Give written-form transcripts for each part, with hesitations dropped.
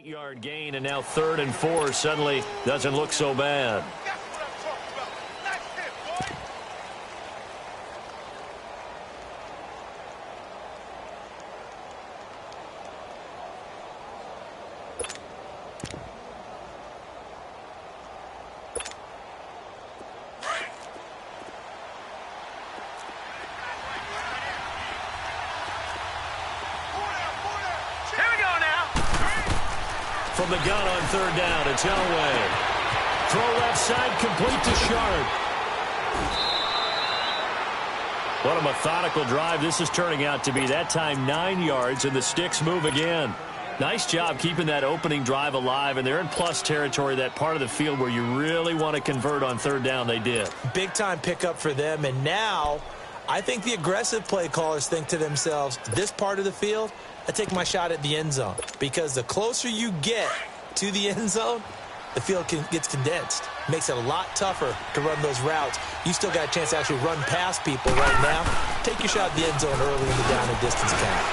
8-yard gain, and now 3rd and 4 suddenly doesn't look so bad. From the gun on 3rd down, it's Elway. Throw left side, complete to Sharp. What a methodical drive this is turning out to be. That time 9 yards, and the sticks move again. Nice job keeping that opening drive alive, and they're in plus territory, that part of the field where you really want to convert on 3rd down. They did. Big-time pickup for them, and now I think the aggressive play callers think to themselves, this part of the field, I take my shot at the end zone, because the closer you get to the end zone, the field gets condensed. Makes it a lot tougher to run those routes. You still got a chance to actually run past people right now. Take your shot at the end zone early in the down and distance count.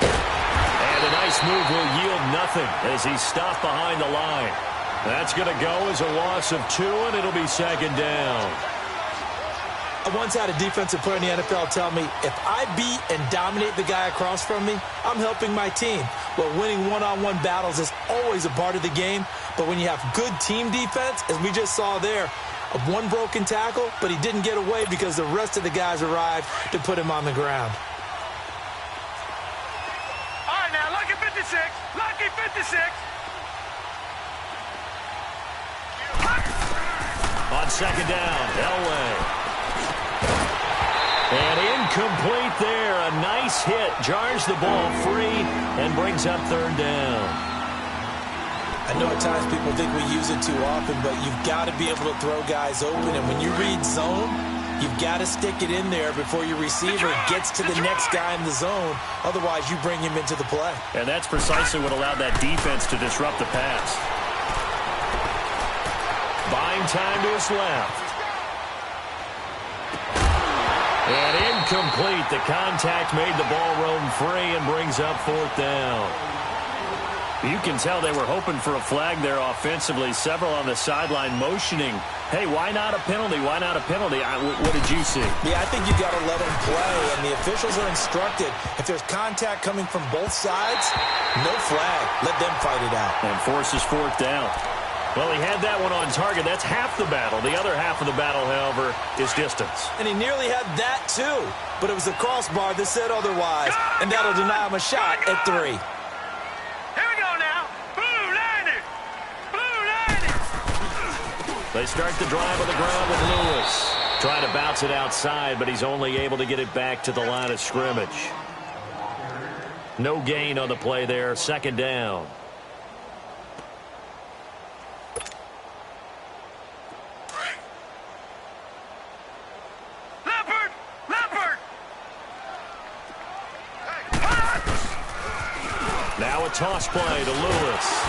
And a nice move will yield nothing as he's stopped behind the line. That's going to go as a loss of 2, and it'll be 2nd down. I once had a defensive player in the NFL tell me, if I beat and dominate the guy across from me, I'm helping my team. Well, winning one-on-one battles is always a part of the game, but when you have good team defense, as we just saw there, one broken tackle, but he didn't get away because the rest of the guys arrived to put him on the ground. All right, now, lucky 56, lucky 56. On 2nd down, Elway. And incomplete there. A nice hit. Jars the ball free and brings up 3rd down. I know at times people think we use it too often, but you've got to be able to throw guys open. And when you read zone, you've got to stick it in there before your receiver gets to the next guy in the zone. Otherwise, you bring him into the play. And that's precisely what allowed that defense to disrupt the pass. Buying time to his left. And incomplete. The contact made the ball roam free and brings up 4th down. You can tell they were hoping for a flag there offensively. Several on the sideline motioning, hey, why not a penalty? Why not a penalty? What did you see? Yeah, I think you got to let them play, and the officials are instructed. If there's contact coming from both sides, no flag. Let them fight it out. And forces 4th down. Well, he had that one on target. That's half the battle. The other half of the battle, however, is distance. And he nearly had that, too. But it was the crossbar that said otherwise. And that'll deny him a shot at 3. Here we go now. Blue 90. Blue 90. They start the drive on the ground with Lewis. Trying to bounce it outside, but he's only able to get it back to the line of scrimmage. No gain on the play there. 2nd down. Now a toss play to Lewis.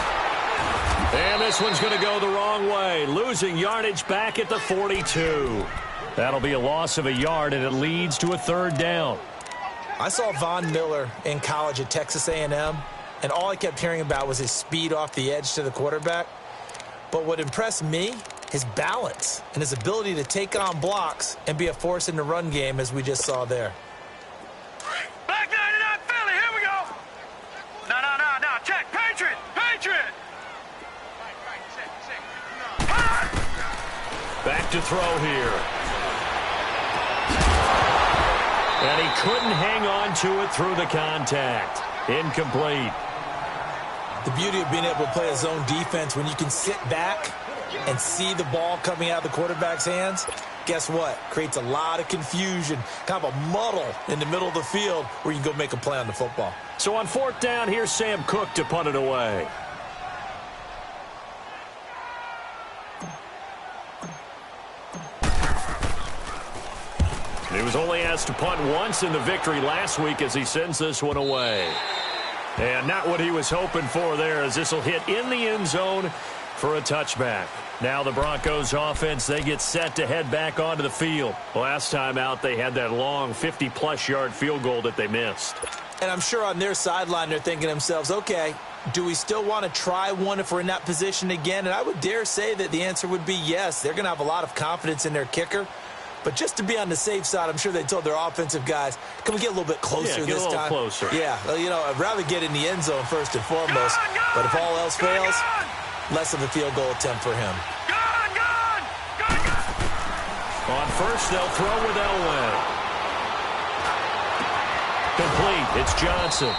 And this one's going to go the wrong way. Losing yardage back at the 42. That'll be a loss of a yard, and it leads to a 3rd down. I saw Von Miller in college at Texas A&M, and all I kept hearing about was his speed off the edge to the quarterback. But what impressed me, his balance and his ability to take on blocks and be a force in the run game, as we just saw there. Black 99 Philly, here we go. No, check, Patriot. Back to throw here. And he couldn't hang on to it through the contact. Incomplete. The beauty of being able to play a zone defense, when you can sit back and see the ball coming out of the quarterback's hands, guess what? Creates a lot of confusion, kind of a muddle in the middle of the field where you can go make a play on the football. So on 4th down, here's Sam Cook to punt it away. He was only asked to punt once in the victory last week as he sends this one away. And not what he was hoping for there, as this will hit in the end zone for a touchback. Now the Broncos offense, they get set to head back onto the field. Last time out, they had that long 50-plus yard field goal that they missed. And I'm sure on their sideline they're thinking to themselves, okay, Do we still want to try one if we're in that position again? And I would dare say that the answer would be yes. They're going to have a lot of confidence in their kicker. But just to be on the safe side, I'm sure they told their offensive guys, can we get a little bit closer this time? Yeah, get a little closer. Yeah, well, you know, I'd rather get in the end zone first and foremost. But if all else fails, less of a field goal attempt for him. On first, they'll throw with Elway. Complete. It's Johnson.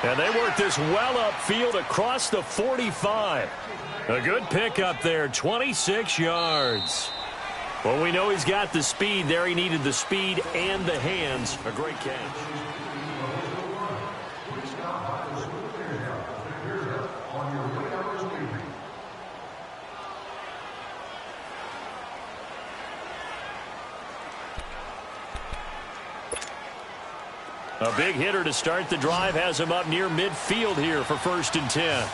And they work this well upfield across the 45. A good pickup there, 26 yards. Well, we know he's got the speed there. He needed the speed and the hands. A great catch. A big hitter to start the drive has him up near midfield here for 1st and 10.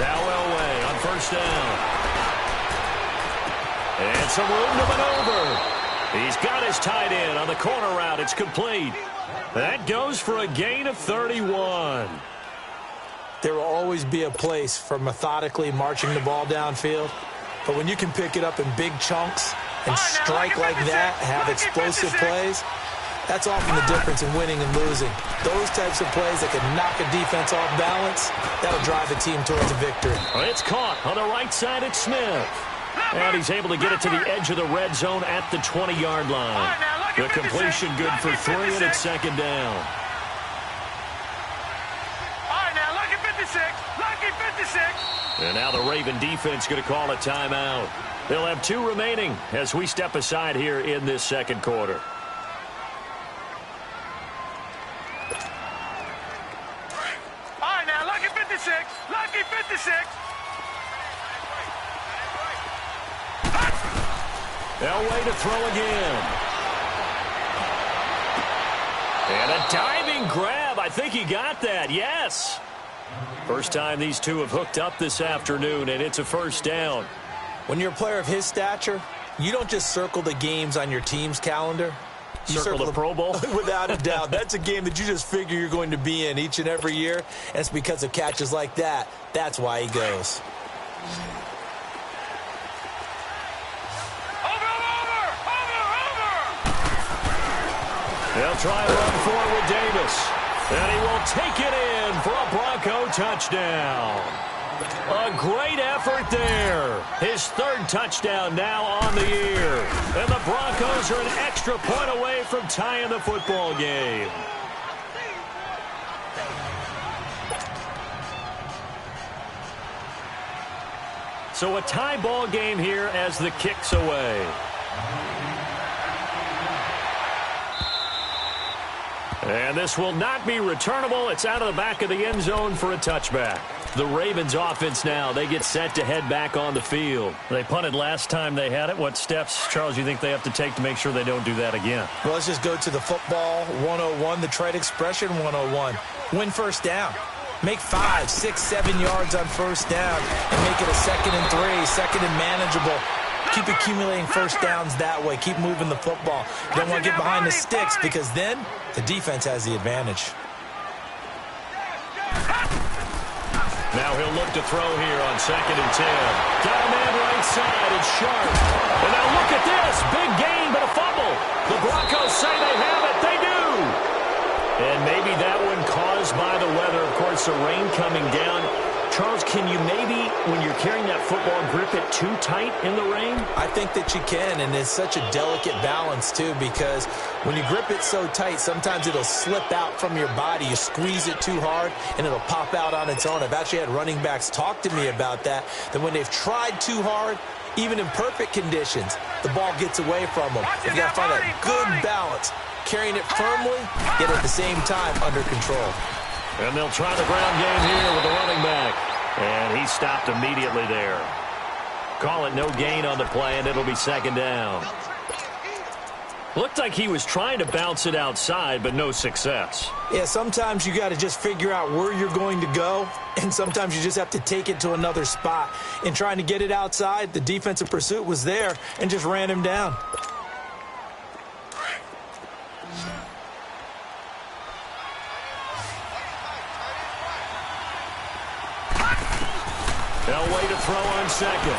Now Elway on 1st down. And some room to maneuver. He's got his tight end on the corner route. It's complete. That goes for a gain of 31. There will always be a place for methodically marching the ball downfield. But when you can pick it up in big chunks and strike like that, have explosive plays, that's often the difference in winning and losing. Those types of plays that can knock a defense off balance, that'll drive a team towards a victory. It's caught on the right side at Smith. And he's able to get it to the edge of the red zone at the 20-yard line. The completion good for 3, and it's 2nd down. And now the Raven defense going to call a timeout. They'll have 2 remaining as we step aside here in this 2nd quarter. All right, now, lucky 56. Lucky 56. Elway to throw again. And a diving grab. I think he got that. Yes. First time these two have hooked up this afternoon, and it's a 1st down. When you're a player of his stature, you don't just circle the games on your team's calendar. You circle the Pro Bowl? Without a doubt. That's a game that you just figure you're going to be in each and every year. And it's because of catches like that. That's why he goes. They'll try to run forward with Davis. And he will take it in for a Bronco touchdown. A great effort there. His 3rd touchdown now on the year. And the Broncos are an extra point away from tying the football game. So a tie ball game here as the kick's away. And this will not be returnable. It's out of the back of the end zone for a touchback. The Ravens offense now, they get set to head back on the field. They punted last time they had it. What steps, Charles, you think they have to take to make sure they don't do that again? Well, let's just go to the football 101, the trade expression 101. Win 1st down. Make 5, 6, 7 yards on 1st down and make it a 2nd and 3, 2nd and manageable. Keep accumulating 1st downs that way. Keep moving the football. You don't want to get behind the sticks because then the defense has the advantage. Now he'll look to throw here on 2nd and 10. Got a man right side. It's Sharp. And now look at this. Big gain, but a fumble. The Broncos say they have it. They do. And maybe that one caused by the weather. Of course, the rain coming down. Charles, can you maybe, when you're carrying that football, grip it too tight in the rain? I think that you can, and it's such a delicate balance, too, because when you grip it so tight, sometimes it'll slip out from your body. You squeeze it too hard, and it'll pop out on its own. I've actually had running backs talk to me about that when they've tried too hard, even in perfect conditions, the ball gets away from them. You got to find that good balance, carrying it firmly, yet at the same time under control. And they'll try the ground game here with the running back. And he stopped immediately there. Call it no gain on the play, and it'll be 2nd down. Looked like he was trying to bounce it outside, but no success. Yeah, sometimes you got to just figure out where you're going to go, and sometimes you just have to take it to another spot. In trying to get it outside, the defensive pursuit was there and just ran him down. throw on second.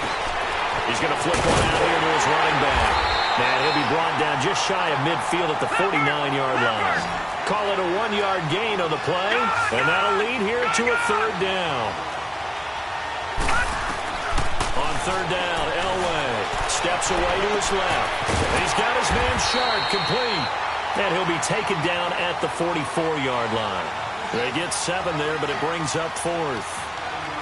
He's going to flip one out here to his running back. And he'll be brought down just shy of midfield at the 49-yard line. Call it a 1-yard gain on the play, and that'll lead here to a third down. On third down, Elway steps away to his left. He's got his man Sharp complete. And he'll be taken down at the 44-yard line. They get 7 there, but it brings up fourth.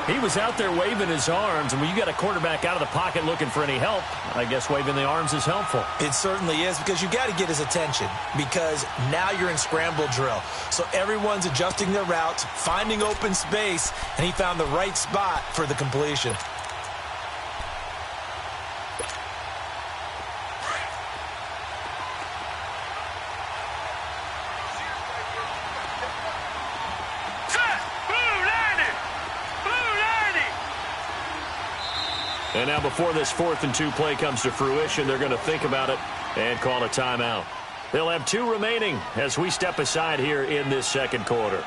He was out there waving his arms, and when you got a quarterback out of the pocket looking for any help, I guess waving the arms is helpful. It certainly is, because you got to get his attention, because now you're in scramble drill. So everyone's adjusting their routes, finding open space, and he found the right spot for the completion. And now before this 4th and 2 play comes to fruition, they're going to think about it and call a timeout. They'll have 2 remaining as we step aside here in this second quarter.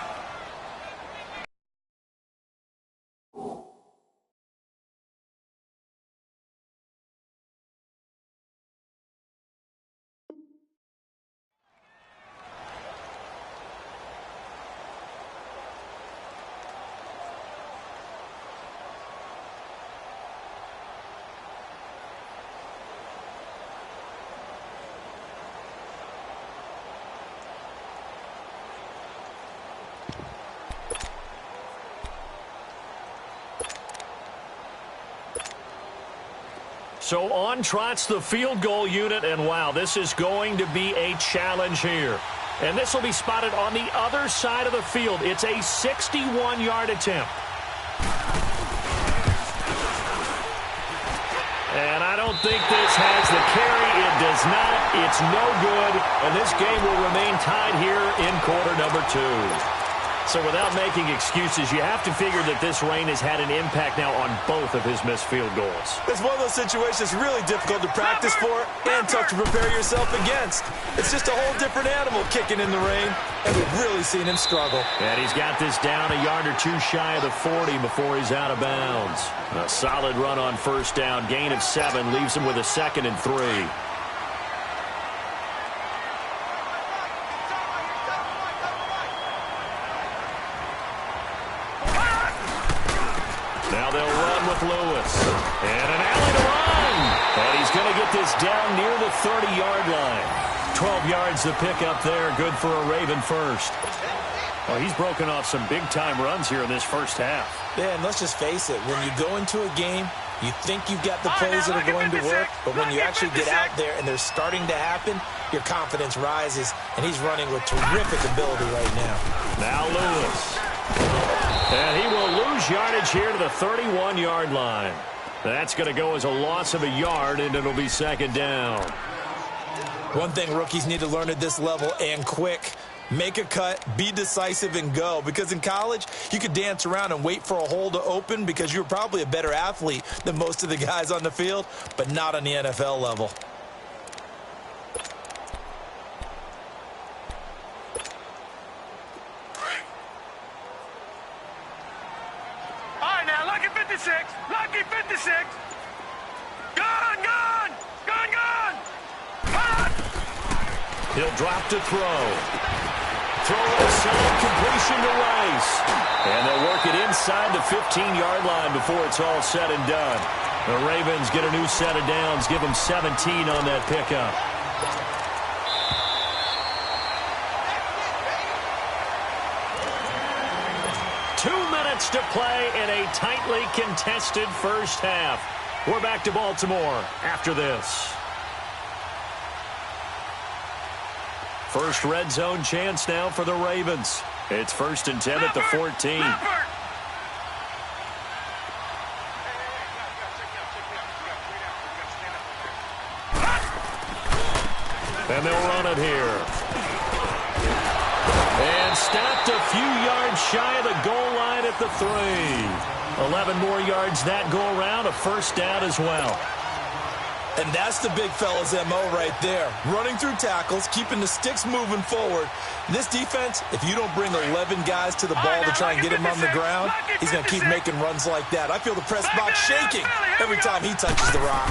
So on trots the field goal unit, and wow, this is going to be a challenge here. And this will be spotted on the other side of the field. It's a 61-yard attempt. And I don't think this has the carry. It does not. It's no good. And this game will remain tied here in quarter number 2. So without making excuses, you have to figure that this rain has had an impact now on both of his missed field goals. It's one of those situations really difficult to practice for and tough to prepare yourself against. It's just a whole different animal kicking in the rain, and we've really seen him struggle. And he's got this down a yard or 2 shy of the 40 before he's out of bounds. A solid run on first down. Gain of 7 leaves him with a 2nd and 3. Now they'll run with Lewis. And an alley to run. And he's going to get this down near the 30-yard line. 12 yards to pick up there. Good for a Raven first. Well, he's broken off some big-time runs here in this first half. Yeah, and let's just face it. When you go into a game, you think you've got the plays that are going to work, but when you actually get out there and they're starting to happen, your confidence rises, and he's running with terrific ability right now. Now Lewis. And he will lose yardage here to the 31-yard line. That's going to go as a loss of a yard, and it'll be 2nd down. One thing rookies need to learn at this level, and quick, make a cut, be decisive, and go. Because in college, you could dance around and wait for a hole to open because you're probably a better athlete than most of the guys on the field, but not on the NFL level. Lucky 56. Gone. He'll drop to throw. Throw inside, completion to Rice. And they'll work it inside the 15-yard line before it's all said and done. The Ravens get a new set of downs, give them 17 on that pickup. To play in a tightly contested first half. We're back to Baltimore after this. First red zone chance now for the Ravens. It's 1st and 10 at the 14. And they'll run it here. And stopped a few yards shy of the goal line at the 3. 11 more yards that go around, a first down as well. And that's the big fella's MO right there. Running through tackles, keeping the sticks moving forward. This defense, if you don't bring 11 guys to the ball to try and get him on the ground, he's going to keep making runs like that. I feel the press box shaking every time he touches the rock.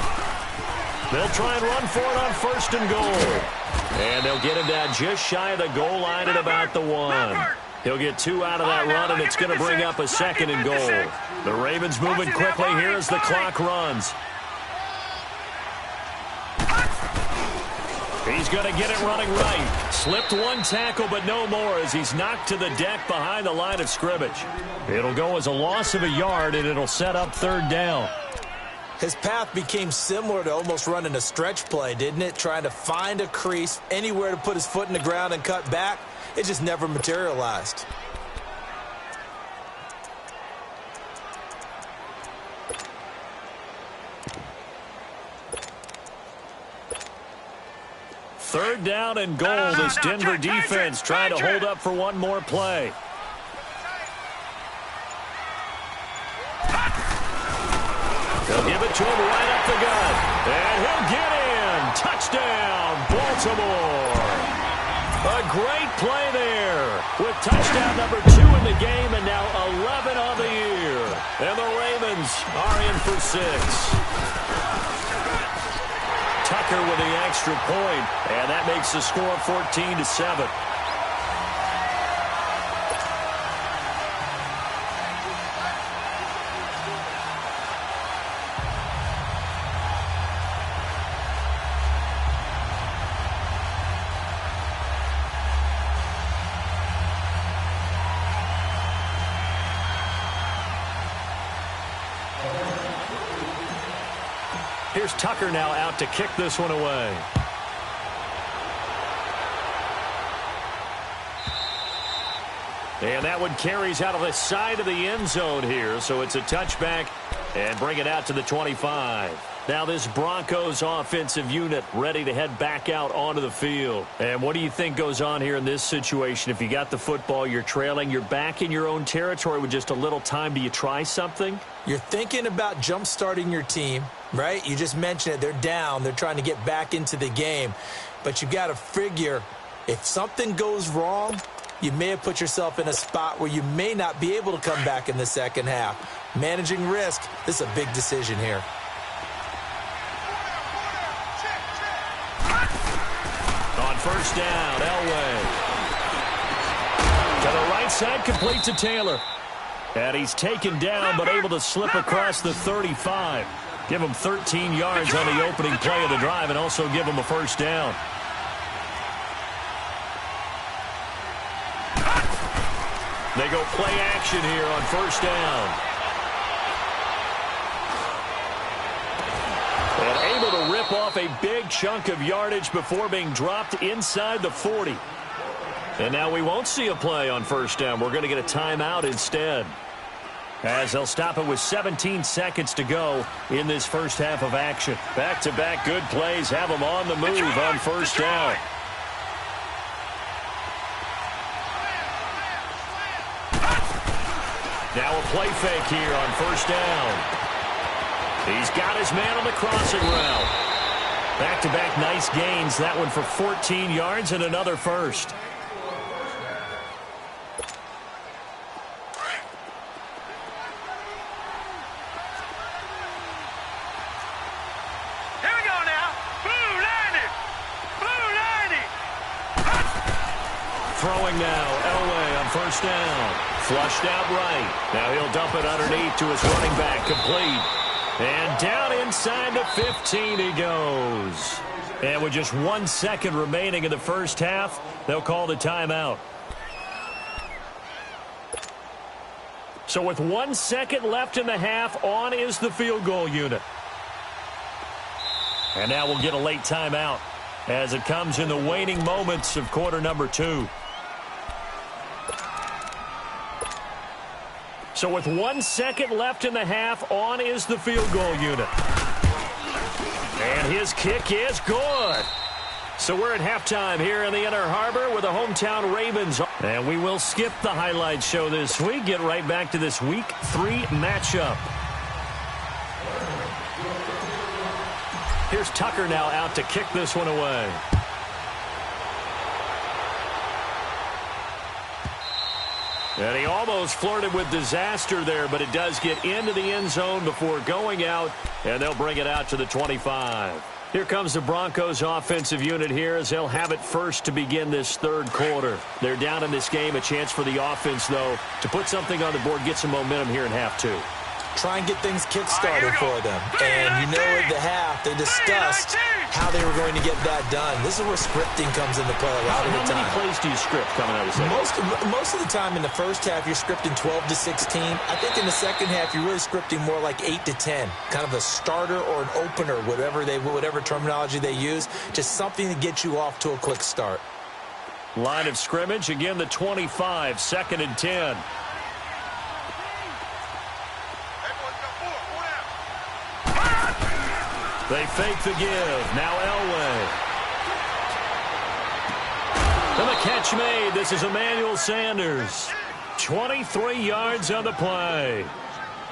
They'll try and run for it on 1st and goal. And they'll get him down just shy of the goal line at about the 1. He'll get 2 out of that run, and it's going to bring up a 2nd and goal. The Ravens moving quickly here as the clock runs. He's going to get it running right. Slipped 1 tackle, but no more as he's knocked to the deck behind the line of scrimmage. It'll go as a loss of a yard, and it'll set up 3rd down. His path became similar to almost running a stretch play, didn't it? Trying to find a crease, anywhere to put his foot in the ground and cut back. It just never materialized. Third down and goal. This Denver defense trying to hold up for one more play. They'll give it to him right up the gut. And he'll get in. Touchdown, Baltimore. A great play there with touchdown number 2 in the game and now 11 on the year. And the Ravens are in for 6. Tucker with the extra point, and that makes the score 14-7. Here's Tucker now out to kick this one away. And that one carries out of the side of the end zone here, so it's a touchback and bring it out to the 25. Now this Broncos offensive unit ready to head back out onto the field. And what do you think goes on here in this situation? If you got the football, you're trailing, you're back in your own territory with just a little time. Do you try something? You're thinking about jump-starting your team, right? You just mentioned it. They're down. They're trying to get back into the game. But you've got to figure if something goes wrong, you may have put yourself in a spot where you may not be able to come back in the second half. Managing risk, this is a big decision here. On first down, Elway. To the right side, complete to Taylor. And he's taken down, but able to slip across the 35. Give him 13 yards on the opening play of the drive and also give him a first down. They go play action here on first down. And able to rip off a big chunk of yardage before being dropped inside the 40. And now we won't see a play on first down. We're going to get a timeout instead, as they'll stop it with 17 seconds to go in this first half of action. Back-to-back good plays have them on the move on first down. Now a play fake here on first down. He's got his man on the crossing route. Back-to-back nice gains. That one for 14 yards and another first. Throwing now, Elway on first down. Flushed out right. Now he'll dump it underneath to his running back, complete. And down inside the 15 he goes. And with just 1 second remaining in the first half, they'll call the timeout. So with 1 second left in the half, on is the field goal unit. And now we'll get a late timeout as it comes in the waning moments of quarter number 2. So with 1 second left in the half, on is the field goal unit. And his kick is good. So we're at halftime here in the Inner Harbor with the hometown Ravens. And we will skip the highlight show this week. Get right back to this Week 3 matchup. Here's Tucker now out to kick this one away. And he almost flirted with disaster there, but it does get into the end zone before going out, and they'll bring it out to the 25. Here comes the Broncos offensive unit here as they'll have it first to begin this third quarter. They're down in this game. A chance for the offense, though, to put something on the board, get some momentum here in half two. Try and get things kick-started for them. And you know at the half, they discussed how they were going to get that done. This is where scripting comes into play a lot of the time. How many plays do you script coming out of the second? Most of the time in the first half, you're scripting 12 to 16. I think in the second half, you're really scripting more like 8 to 10. Kind of a starter or an opener, whatever terminology they use. Just something to get you off to a quick start. Line of scrimmage, again the 25, 2nd and 10. They fake the give. Now Elway. And the catch made. This is Emmanuel Sanders. 23 yards on the play.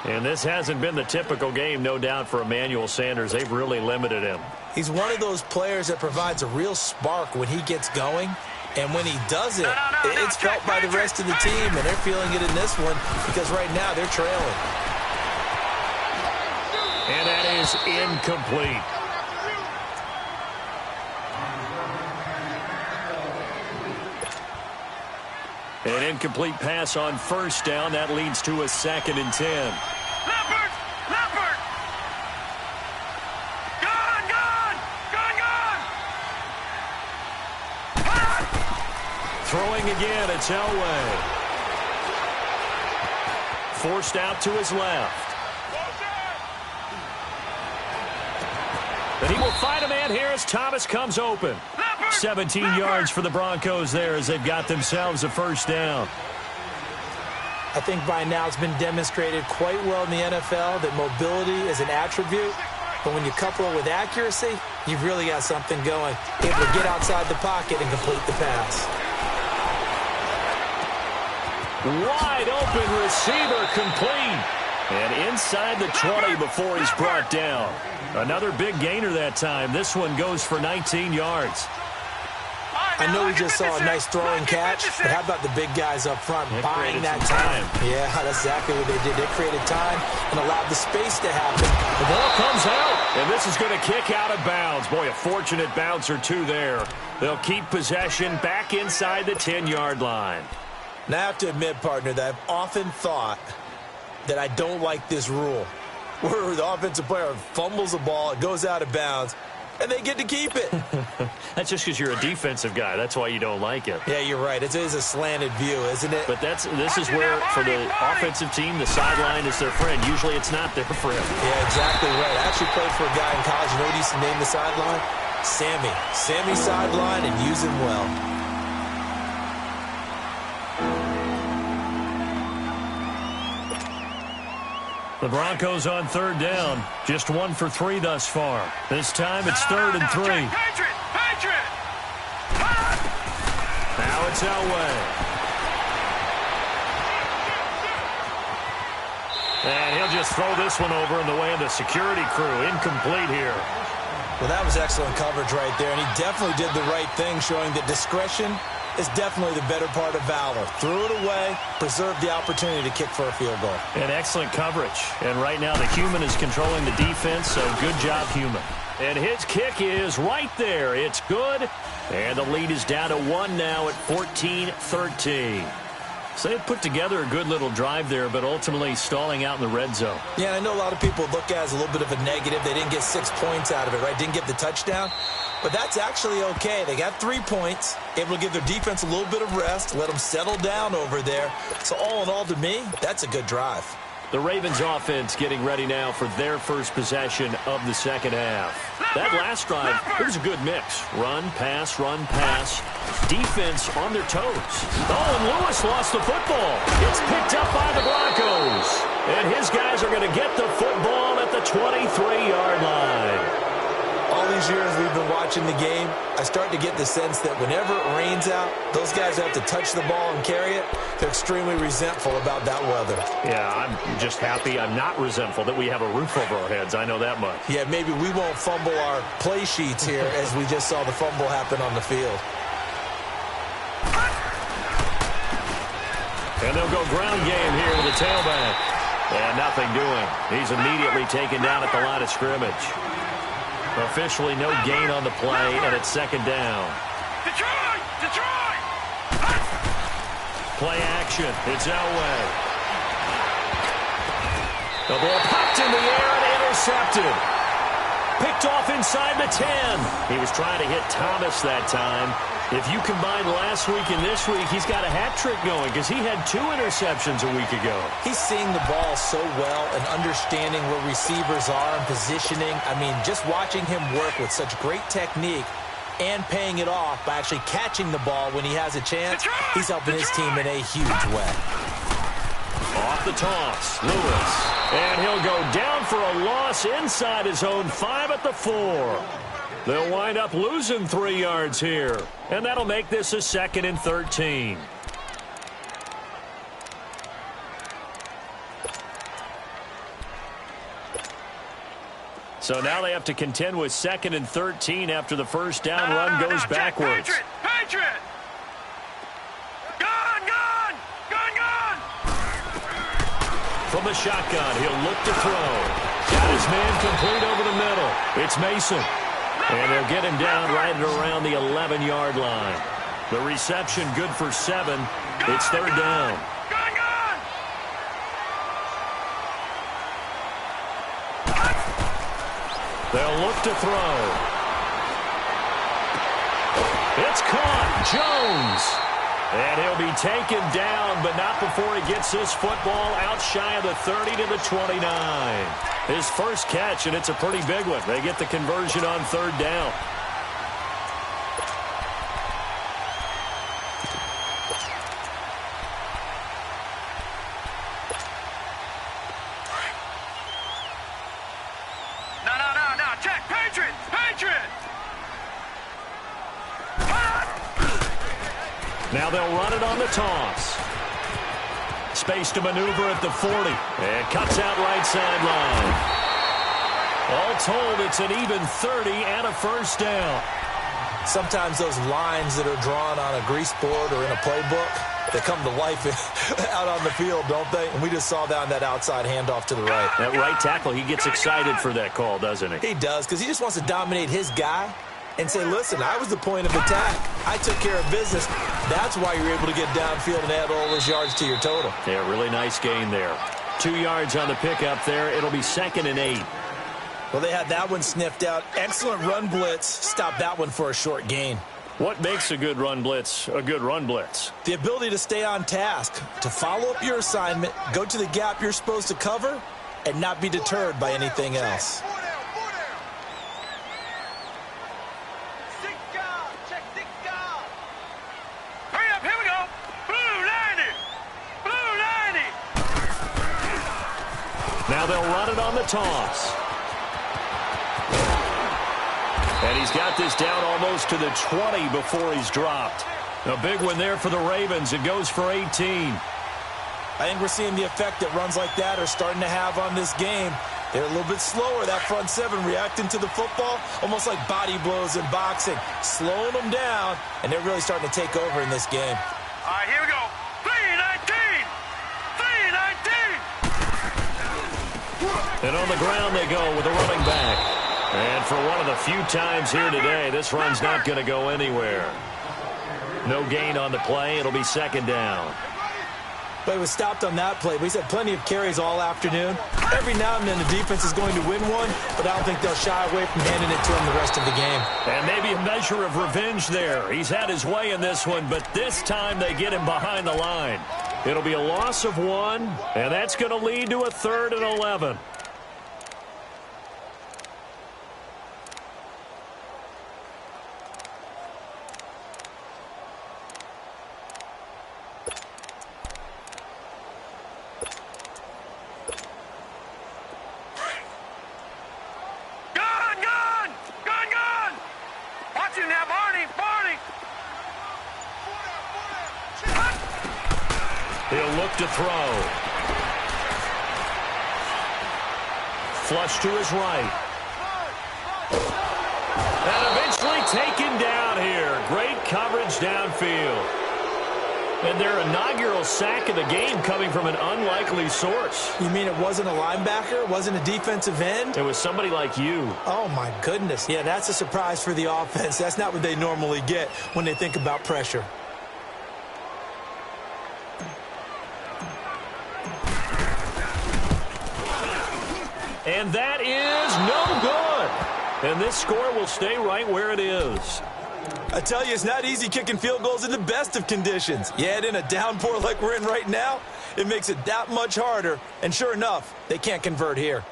And this hasn't been the typical game, no doubt, for Emmanuel Sanders. They've really limited him. He's one of those players that provides a real spark when he gets going. And when he does it, it's felt by the rest of the team. And they're feeling it in this one because right now they're trailing. And that is incomplete. An incomplete pass on first down. That leads to a 2nd and 10. Leopard! Leopard! Gone! Throwing again, it's Elway. Forced out to his left. And he will find a man here as Thomas comes open. 17 yards for the Broncos there as they've got themselves a first down. I think by now it's been demonstrated quite well in the NFL that mobility is an attribute. But when you couple it with accuracy, you've really got something going. Able to get outside the pocket and complete the pass. Wide open receiver complete. And inside the 20 before he's brought down. Another big gainer that time. This one goes for 19 yards. I know we just saw a nice throwing catch, but how about the big guys up front buying that time? Yeah, that's exactly what they did. They created time and allowed the space to happen. The ball comes out, and this is going to kick out of bounds. Boy, a fortunate bounce or two there. They'll keep possession back inside the 10-yard line. Now, I have to admit, partner, that I've often thought that I don't like this rule, where the offensive player fumbles the ball, it goes out of bounds, and they get to keep it. That's just because you're a defensive guy. That's why you don't like it. Yeah, you're right. It is a slanted view, isn't it? But this is where, for the offensive team, the sideline is their friend. Usually it's not their friend. Yeah, exactly right. I actually played for a guy in college. You know what he used to name the sideline? Sammy. Sammy sideline, and use him well. The Broncos on third down. Just 1 for 3 thus far. This time it's 3rd and 3. Patriot! Now it's Elway. And he'll just throw this one over in the way of the security crew. Incomplete here. Well, that was excellent coverage right there, and he definitely did the right thing, showing that discretion is definitely the better part of valor. Threw it away, preserved the opportunity to kick for a field goal. And excellent coverage. And right now the human is controlling the defense, so good job, human. And his kick is right there. It's good. And the lead is down to 1 now at 14-13. So they put together a good little drive there, but ultimately stalling out in the red zone. Yeah, and I know a lot of people look at it as a little bit of a negative. They didn't get 6 points out of it, right? Didn't get the touchdown. But that's actually okay. They got 3 points, able to give their defense a little bit of rest, let them settle down over there. So all in all, to me, that's a good drive. The Ravens offense getting ready now for their first possession of the second half. That last drive, it was a good mix. Run, pass, defense on their toes. Oh, and Lewis lost the football. It's picked up by the Broncos. And his guys are going to get the football at the 23-yard line. All these years we've been watching the game, I start to get the sense that whenever it rains out, those guys who have to touch the ball and carry it, they're extremely resentful about that weather. Yeah, I'm just happy I'm not resentful that we have a roof over our heads. I know that much. Yeah, maybe we won't fumble our play sheets here as we just saw the fumble happen on the field. And they'll go ground game here with the tailback. And nothing doing. He's immediately taken down at the line of scrimmage. Officially no gain on the play, and it's second down. Detroit! Detroit! Play action. It's Elway. The ball popped in the air and intercepted. Picked off inside the 10. He was trying to hit Thomas that time. If you combine last week and this week, he's got a hat trick going because he had 2 interceptions a week ago. He's seeing the ball so well and understanding where receivers are and positioning. I mean, just watching him work with such great technique and paying it off by actually catching the ball when he has a chance, he's helping his team in a huge way. Off the toss, Lewis. And he'll go down for a loss inside his own 5 at the 4. They'll wind up losing 3 yards here. And that'll make this a 2nd and 13. So now they have to contend with 2nd and 13 after the first down run goes backwards. Patriot! Patriot! Gun! Gun! Gun! Gun! From the shotgun, he'll look to throw. Got his man complete over the middle. It's Mason. And they'll get him down right at around the 11-yard line. The reception good for 7. It's 3rd down. Gun! Gun! They'll look to throw. It's caught. Jones. And he'll be taken down, but not before he gets this football out shy of the 30 to the 29. His first catch, and it's a pretty big one. They get the conversion on 3rd down. No. Check. Patriot! Patriot! Now they'll run it on the toss. Space to maneuver at the 40. And cuts out right sideline. All told, it's an even 30 and a first down. Sometimes those lines that are drawn on a grease board or in a playbook, they come to life out on the field, don't they? And we just saw that on that outside handoff to the right. That right tackle, he gets excited for that call, doesn't he? He does, because he just wants to dominate his guy and say, listen, I was the point of attack. I took care of business. That's why you're able to get downfield and add all those yards to your total. Yeah, really nice gain there. 2 yards on the pickup there. It'll be 2nd and 8. Well, they had that one sniffed out. Excellent run blitz. Stop that one for a short gain. What makes a good run blitz a good run blitz? The ability to stay on task, to follow up your assignment, go to the gap you're supposed to cover, and not be deterred by anything else. Hurry up, here we go. Blue 90. Blue 90. Now they'll run it on the toss. And he's got this down almost to the 20 before he's dropped. A big one there for the Ravens. It goes for 18. I think we're seeing the effect that runs like that are starting to have on this game. They're a little bit slower, that front 7, reacting to the football, almost like body blows in boxing, slowing them down, and they're really starting to take over in this game. All right, here we go. 319. 319. And on the ground they go with the running back. And for one of the few times here today, this run's not going to go anywhere. No gain on the play. It'll be 2nd down. But he was stopped on that play. But he's had plenty of carries all afternoon. Every now and then the defense is going to win one, but I don't think they'll shy away from handing it to him the rest of the game. And maybe a measure of revenge there. He's had his way in this one, but this time they get him behind the line. It'll be a loss of 1, and that's going to lead to a 3rd and 11. Gun! Gun! Gun! Gun! you now, Barney. Barney. He'll look to throw. Flush to his right. And eventually taken down here. Great coverage downfield. And their inaugural sack of the game coming from an unlikely source. You mean it wasn't a linebacker? It wasn't a defensive end? It was somebody like you. Oh, my goodness. Yeah, that's a surprise for the offense. That's not what they normally get when they think about pressure. And that is no good. And this score will stay right where it is. I tell you, it's not easy kicking field goals in the best of conditions. Yet in a downpour like we're in right now, it makes it that much harder. And sure enough, they can't convert here.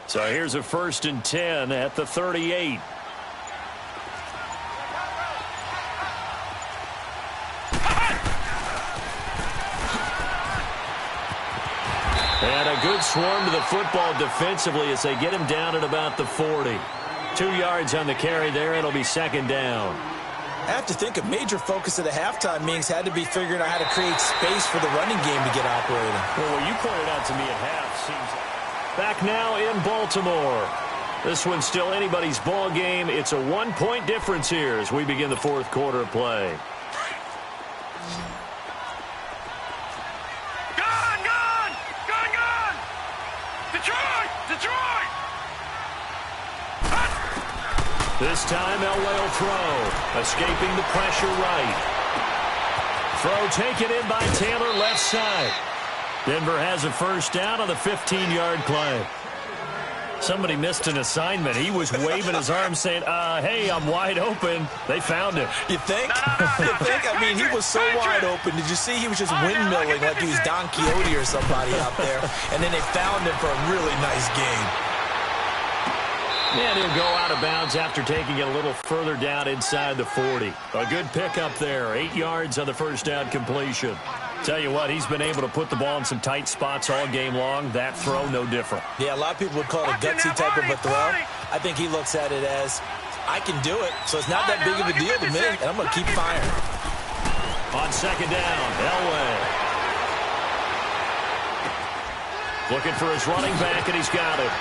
So here's a 1st and 10 at the 38. And a good swarm to the football defensively as they get him down at about the 40. 2 yards on the carry there. It'll be 2nd down. I have to think a major focus of the halftime meetings had to be figuring out how to create space for the running game to get operating. Well, what you pointed out to me at half seems... Back now in Baltimore. This one's still anybody's ball game. It's a 1-point difference here as we begin the 4th quarter of play. Gone, gone, gone, gone. Detroit, Detroit. This time Elway will throw. Escaping the pressure right. Throw taken in by Taylor left side. Denver has a 1st down on the 15-yard play. Somebody missed an assignment. He was waving his arms saying, hey, I'm wide open. They found him. You think? You think? I mean, he was so wide open. Did you see he was just windmilling like he was Don Quixote or somebody out there? And then they found him for a really nice game. And he'll go out of bounds after taking it a little further down inside the 40. A good pickup there. 8 yards on the 1st down completion. Tell you what, he's been able to put the ball in some tight spots all game long. That throw, no different. Yeah, a lot of people would call it a gutsy type of a throw. I think he looks at it as, I can do it, so it's not that big of a deal to me, and I'm going to keep firing. On 2nd down, Elway. Looking for his running back, and he's got it.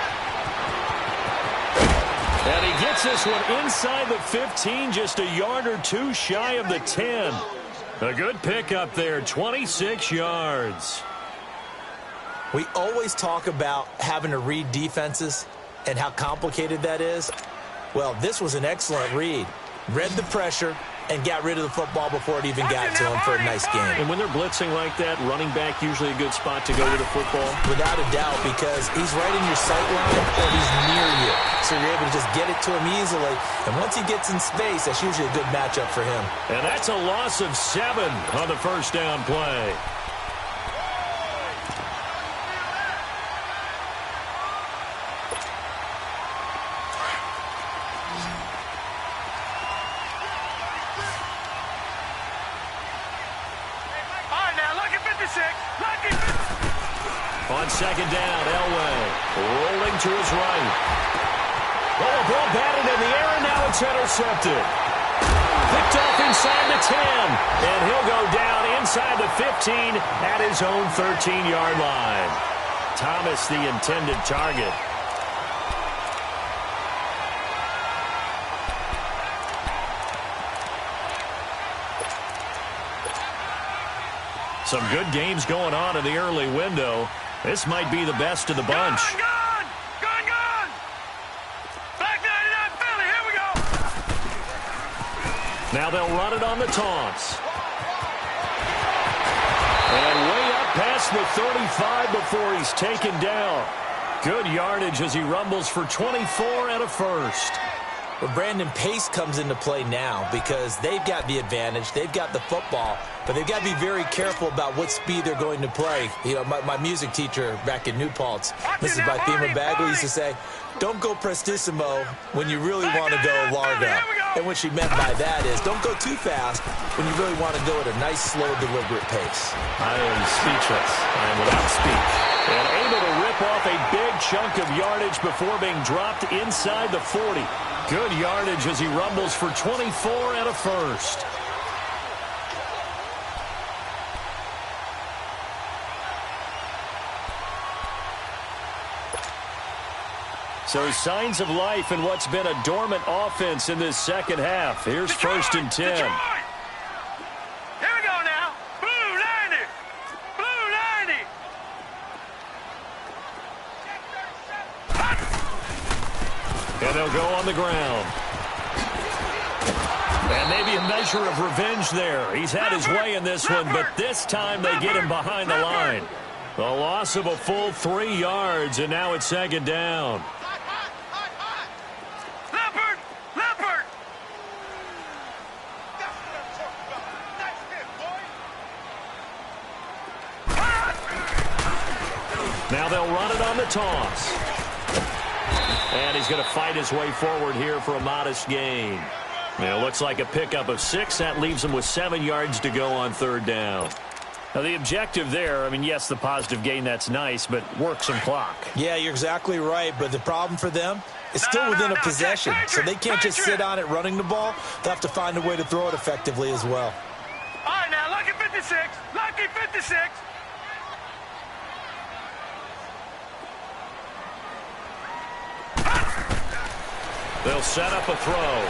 And he gets this one inside the 15, just a yard or two shy of the 10. A good pickup there, 26 yards. We always talk about having to read defenses and how complicated that is. Well, this was an excellent read. Read the pressure and got rid of the football before it even got to him for a nice game. And when they're blitzing like that, running back usually a good spot to go with the football? Without a doubt, because he's right in your sight line or he's near you. So you're able to just get it to him easily. And once he gets in space, that's usually a good matchup for him. And that's a loss of 7 on the 1st down play. On 2nd down, Elway rolling to his right. Oh, a ball batted in the air, and now it's intercepted. Picked off inside the 10, and he'll go down inside the 15 at his own 13-yard line. Thomas, the intended target. Some good games going on in the early window. This might be the best of the bunch. Gone! Back 99 Philly, here we go! Now they'll run it on the taunts. And way up past the 35 before he's taken down. Good yardage as he rumbles for 24 and a 1st. Well, Brandon, pace comes into play now because they've got the advantage. They've got the football, but they've got to be very careful about what speed they're going to play. You know, my music teacher back in New Paltz, Mrs. Bythema Bagley, used to say, don't go prestissimo when you really want to go largo. And what she meant by that is don't go too fast when you really want to go at a nice, slow, deliberate pace. I am speechless. I am without speech. And able to rip off a big chunk of yardage before being dropped inside the 40. Good yardage as he rumbles for 24 and a first. So signs of life in what's been a dormant offense in this second half. Here's first and 10. Detroit. Here we go now. Blue 90. Blue 90. And they'll go on the ground. And maybe a measure of revenge there. He's had his way in this one, but this time they get him behind the line. The loss of a full 3 yards, and now it's second down. Leopard. Leopard. Now they'll run it on the toss. And he's going to fight his way forward here for a modest gain. It looks like a pickup of 6. That leaves him with 7 yards to go on third down. Now, the objective there, I mean, yes, the positive gain, that's nice, but work some clock. Yeah, you're exactly right, but the problem for them is still within a possession, so they can't just sit on it running the ball. They'll have to find a way to throw it effectively as well. All right, now, lucky 56. Lucky 56. They'll set up a throw.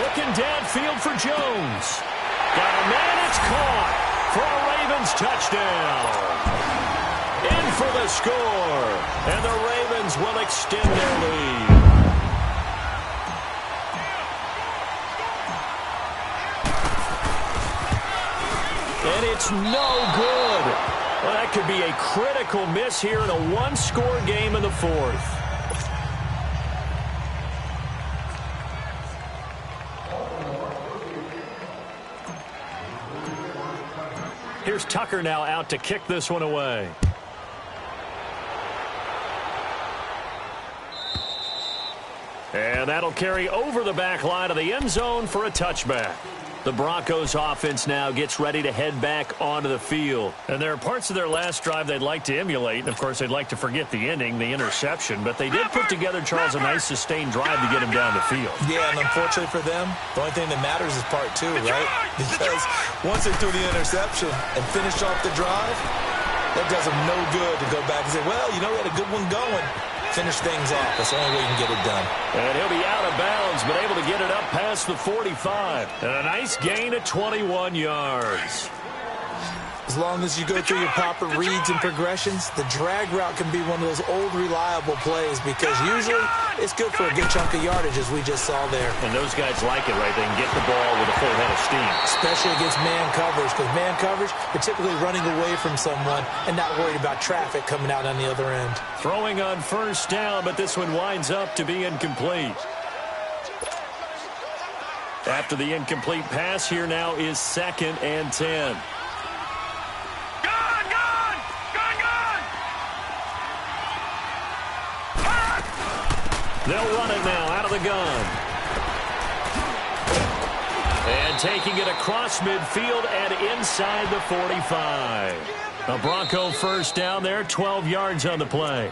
Looking downfield for Jones. Got a man, it's caught for a Ravens touchdown. In for the score, and the Ravens will extend their lead. And it's no good. Well, that could be a critical miss here in a one-score game in the fourth. Here's Tucker now out to kick this one away. And that'll carry over the back line of the end zone for a touchback. The Broncos offense now gets ready to head back onto the field. And there are parts of their last drive they'd like to emulate. And, of course, they'd like to forget the ending, the interception. But they did put together, Charles, a nice sustained drive to get him down the field. Yeah, and unfortunately for them, the only thing that matters is part 2, right? Because once they threw the interception and finished off the drive, that does them no good to go back and say, well, you know, we had a good one going. Finish things off. That's the only way you can get it done. And he'll be out of bounds, but able to get it up past the 45. And a nice gain of 21 yards. As long as you go through your proper reads and progressions, the drag route can be one of those old reliable plays because usually it's good for a good chunk of yardage, as we just saw there. And those guys like it, right? They can get the ball with a full head of steam. Especially against man coverage, because man coverage, they're typically running away from someone and not worried about traffic coming out on the other end. Throwing on first down, but this one winds up to be incomplete. After the incomplete pass, here now is 2nd and 10. They'll run it now out of the gun. And taking it across midfield and inside the 45. A Bronco first down there, 12 yards on the play.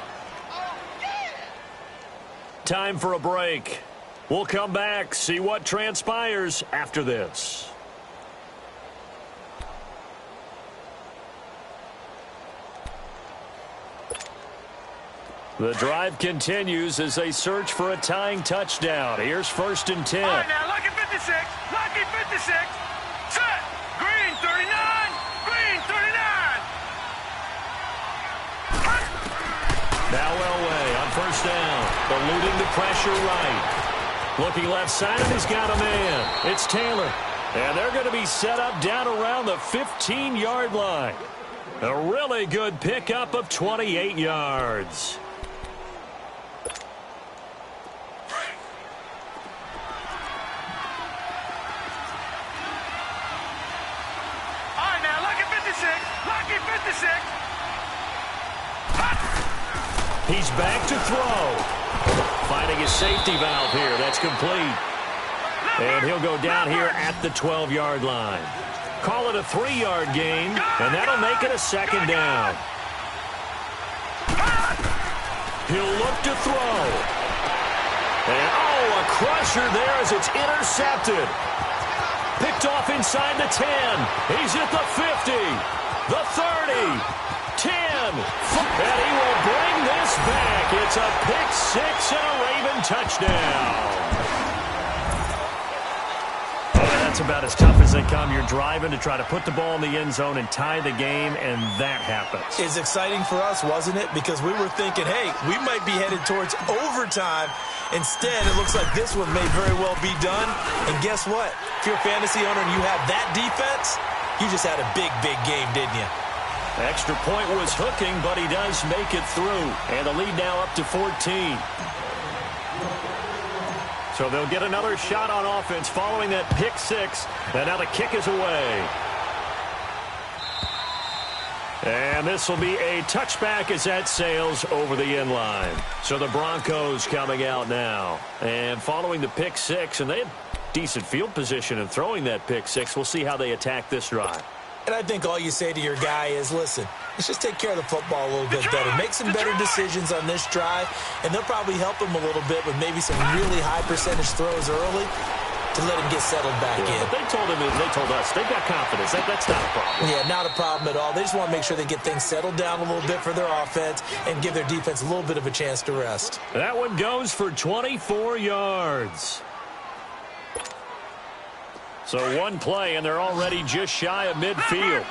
Time for a break. We'll come back, see what transpires after this. The drive continues as they search for a tying touchdown. Here's 1st and 10. All right, now, lucky 56. Lucky 56. Set. Green 39. Green 39. Now Elway on first down. Eluding the pressure right. Looking left side, and he's got a man. It's Taylor. And they're going to be set up down around the 15-yard line. A really good pickup of 28 yards. He's back to throw. Finding his safety valve here. That's complete. And he'll go down here at the 12-yard line. Call it a 3-yard gain, and that'll make it a second down. He'll look to throw. And, a crusher there as it's intercepted. Picked off inside the 10. He's at the 50, the 30, 10. And he will bring this back. It's a pick-6 and a Raven touchdown. That's about as tough as they come. You're driving to try to put the ball in the end zone and tie the game, and that happens. It's exciting for us, wasn't it? Because we were thinking, hey, we might be headed towards overtime. Instead, it looks like this one may very well be done. And guess what? If you're a fantasy owner and you have that defense, you just had a big, big game, didn't you? Extra point was hooking, but he does make it through. And the lead now up to 14. So they'll get another shot on offense following that pick-6. And now the kick is away. And this will be a touchback as that sails over the end line. So the Broncos coming out now. And following the pick-6, and they had decent field position in throwing that pick-6. We'll see how they attack this drive. And I think all you say to your guy is, listen, let's just take care of the football a little bit better. Make some better decisions on this drive, and they'll probably help him a little bit with maybe some really high percentage throws early to let him get settled back in. But they told us, they've got confidence. That's not a problem. Yeah, not a problem at all. They just want to make sure they get things settled down a little bit for their offense and give their defense a little bit of a chance to rest. That one goes for 24 yards. So one play, and they're already just shy of midfield.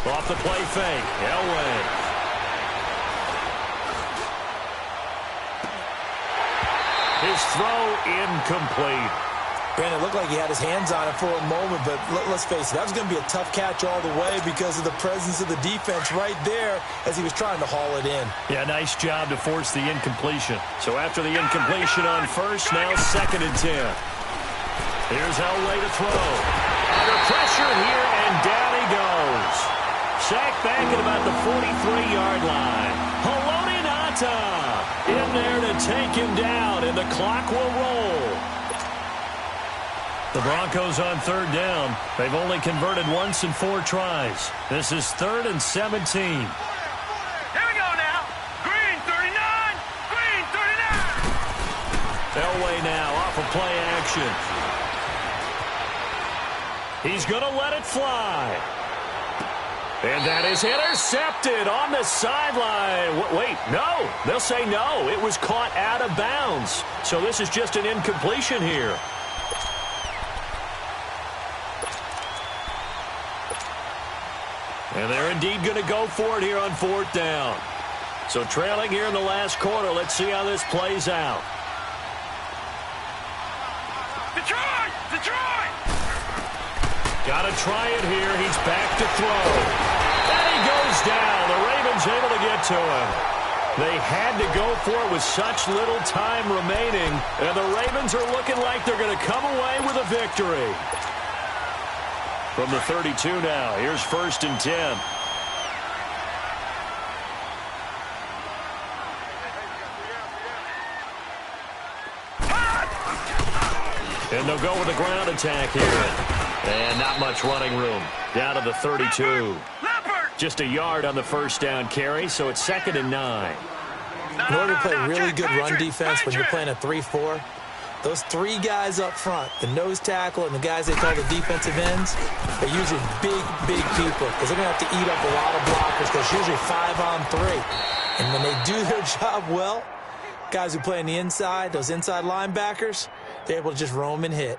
Off the play fake. Elway. His throw incomplete. Brandon, it looked like he had his hands on it for a moment, but let's face it, that was going to be a tough catch all the way because of the presence of the defense right there as he was trying to haul it in. Yeah, nice job to force the incompletion. So after the incompletion on first, now 2nd and 10. Here's Elway to throw. Under pressure here, and down he goes. Sacked back at about the 43-yard line. Haloti Ngata in there to take him down, and the clock will roll. The Broncos on 3rd down. They've only converted once in 4 tries. This is 3rd and 17. Here we go now. Green 39. Green 39. Elway now off of play action. He's going to let it fly. And that is intercepted on the sideline. Wait, no. They'll say no. It was caught out of bounds. So this is just an incompletion here. And they're indeed going to go for it here on 4th down. So trailing here in the last quarter. Let's see how this plays out. Detroit! Detroit! Got to try it here. He's back to throw. And he goes down. The Ravens able to get to him. They had to go for it with such little time remaining. And the Ravens are looking like they're going to come away with a victory. From the 32 now, here's 1st and 10. And they'll go with the ground attack here. And not much running room. Down to the 32. Just a yard on the 1st down carry, so it's 2nd and 9. In order to play really good run defense when you're playing a 3-4, those 3 guys up front, the nose tackle and the guys they call the defensive ends, they're usually big, big people because they're going to have to eat up a lot of blockers because it's usually 5-on-3. And when they do their job well, guys who play on the inside, those inside linebackers, they're able to just roam and hit.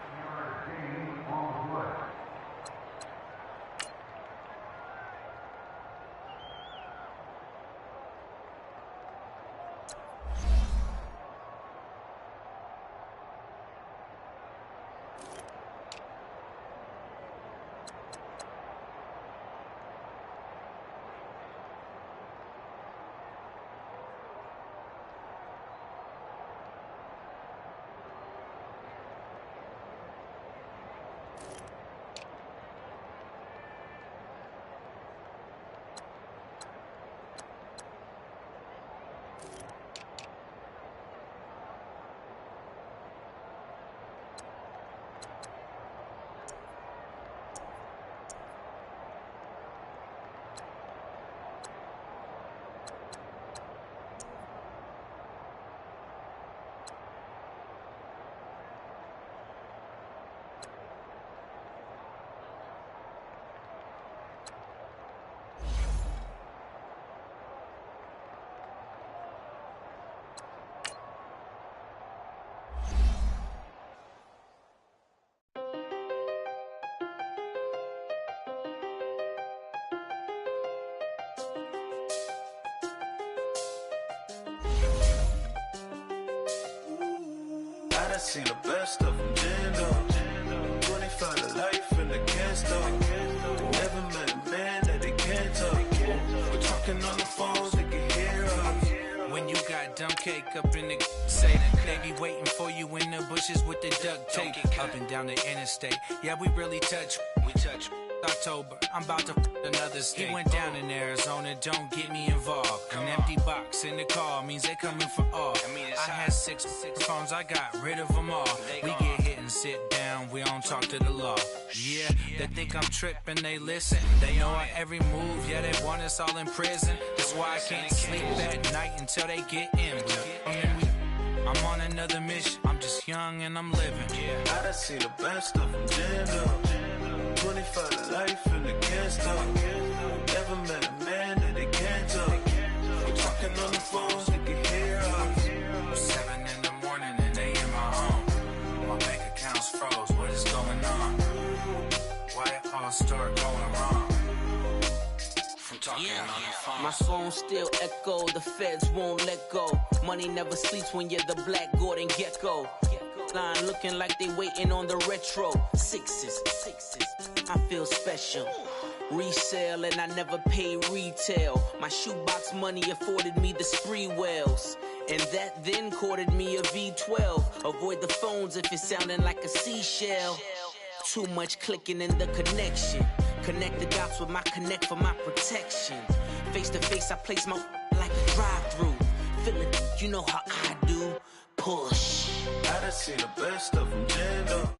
seen the best of them jammed up. 25 to life in the can't stop. Never met a man that they can't talk. We're talking on the phones, they can hear us. When you got dumb cake up in the say they be waiting for you in the bushes with the duct tape. Up and down the interstate. Yeah, we really touch. We touch. October, I'm about to another state. He went down in Arizona, don't get me involved. An empty box in the car means they coming for all. I had six phones, I got rid of them all. We get hit and sit down, we don't talk to the law. Yeah, they think I'm tripping, they listen. They know our every move, yeah, they want us all in prison. That's why I can't sleep at night until they get in. I'm on another mission, I'm just young and I'm living. I done seen the best of them jammed up. 25 to life in the can't stop. Never met a man that they can't talk. We're talking on the phones, they can hear us. 7 in the morning and they in my home. My bank account's froze, what is going on? Why it all start going wrong? From talking on the phone. My phone still echo, the feds won't let go. Money never sleeps when you're the black Gordon Gecko. Line looking like they waiting on the retro. Sixes, I feel special. Resale and I never pay retail. My shoebox money afforded me the spree wells. And that then courted me a V12. Avoid the phones if it's sounding like a seashell. Too much clicking in the connection. Connect the dots with my connect for my protection. Face to face I place my like a drive-through. Feel it, you know how I do. Push. I done seen the best of them jammed up.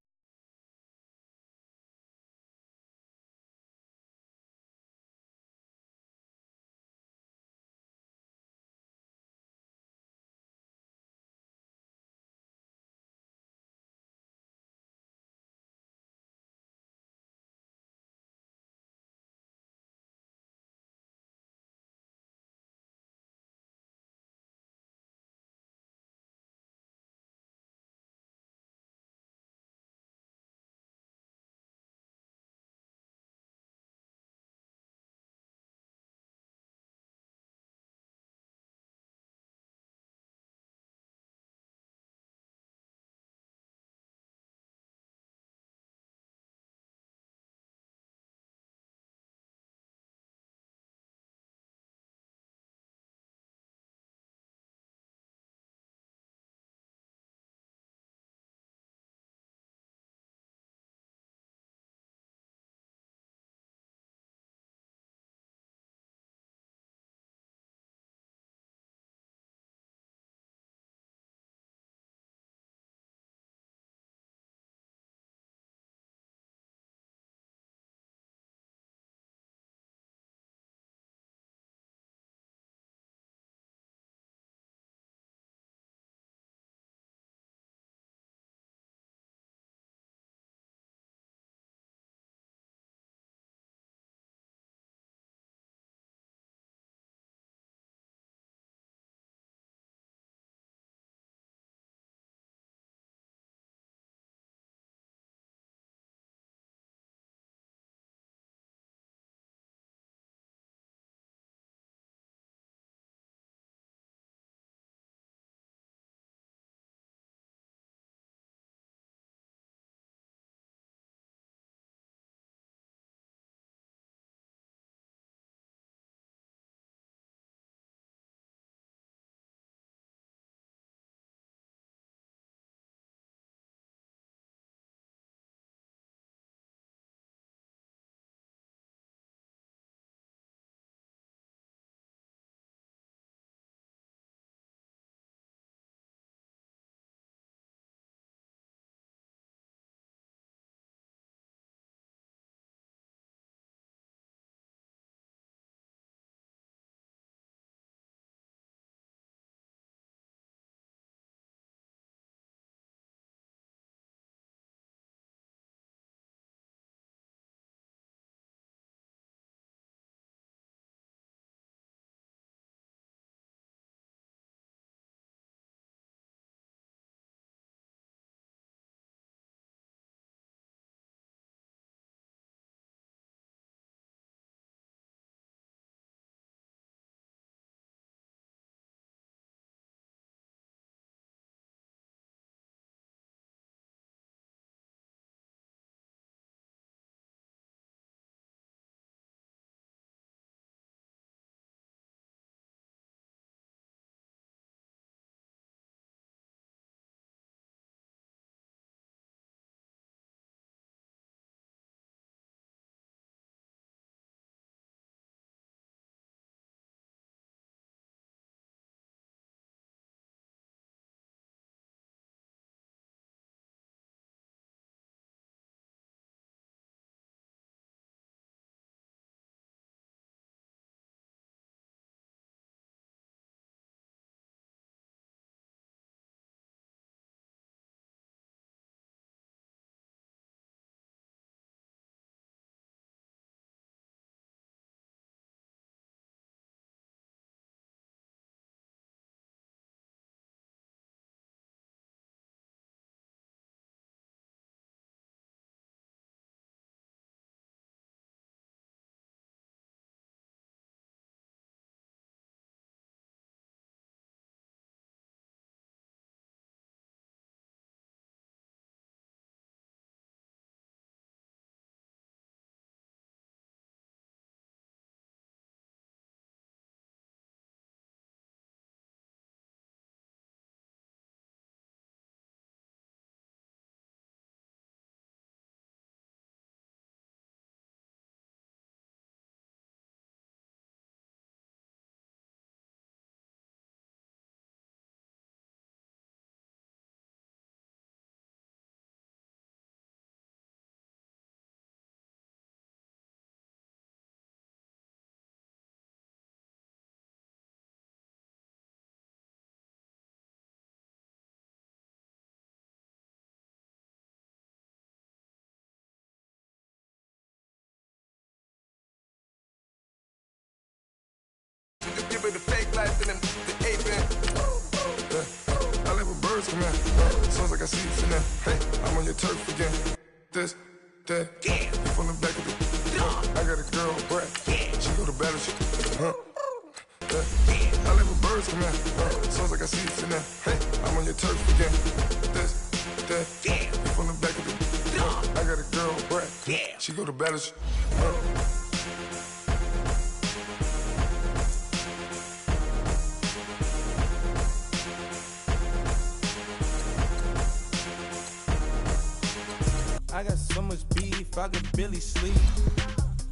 give it a fake life and then the aping. I live with birds come in. Sounds like I see it in there. Hey, I'm on your turf again. This, that, you from the back of the. I got a girl, Brad. She go to battleship. I live with birds come in. Sounds like I see it in there. Hey, I'm on your turf again. This, that, you from the back of the. I got a girl, Brad. She go to battleship. I got so much beef, I could barely sleep.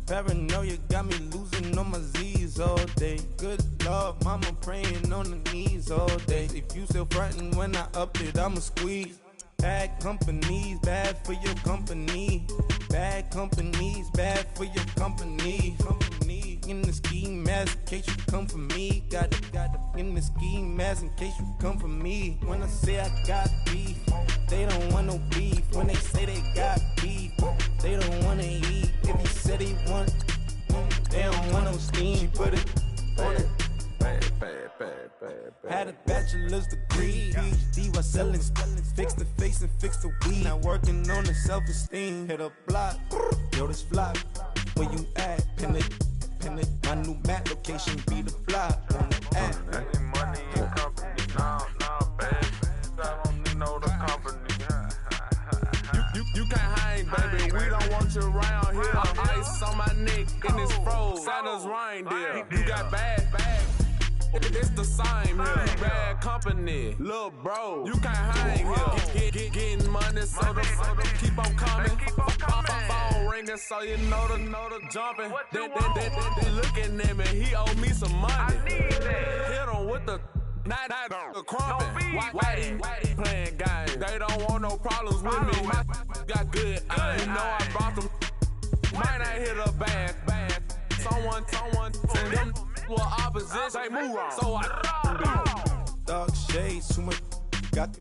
Paranoia got me losing on my Z's all day. Good Lord, mama praying on the knees all day. If you still frontin' when I up it, I'ma squeeze. Bad companies, bad for your company. Bad companies, bad for your company. In the ski mask in case you come for me. Got in the ski mask in case you come for me. When I say I got beef, they don't want no beef. When they say they got beef, they don't wanna eat. If you said they want, they don't want no steam. Put it on it. Had a bachelor's degree, PhD while selling. Fix the face and fix the weed. Now working on the self-esteem. Hit a block, yo this flop. Where you at? Pin it. My new map location be the flop on the app. Money and company, no, baby. I don't need no the company. You can't hang, baby. We don't want you around here. Ice on my neck in this froze. Santa's reindeer. You got bad. It's the same here. You bad company, little bro. You can't hang here. Getting money, so the keep on coming. Phone ringing, so you know the jumping. They looking at me. He owe me some money. Hit him with the not the crumping. Why they playing games? They don't want no problems with me. My got good. You know I brought them. Might not hit a bad. Someone tell them. Well, opposition, they move wrong. So I Dark shades, too much got the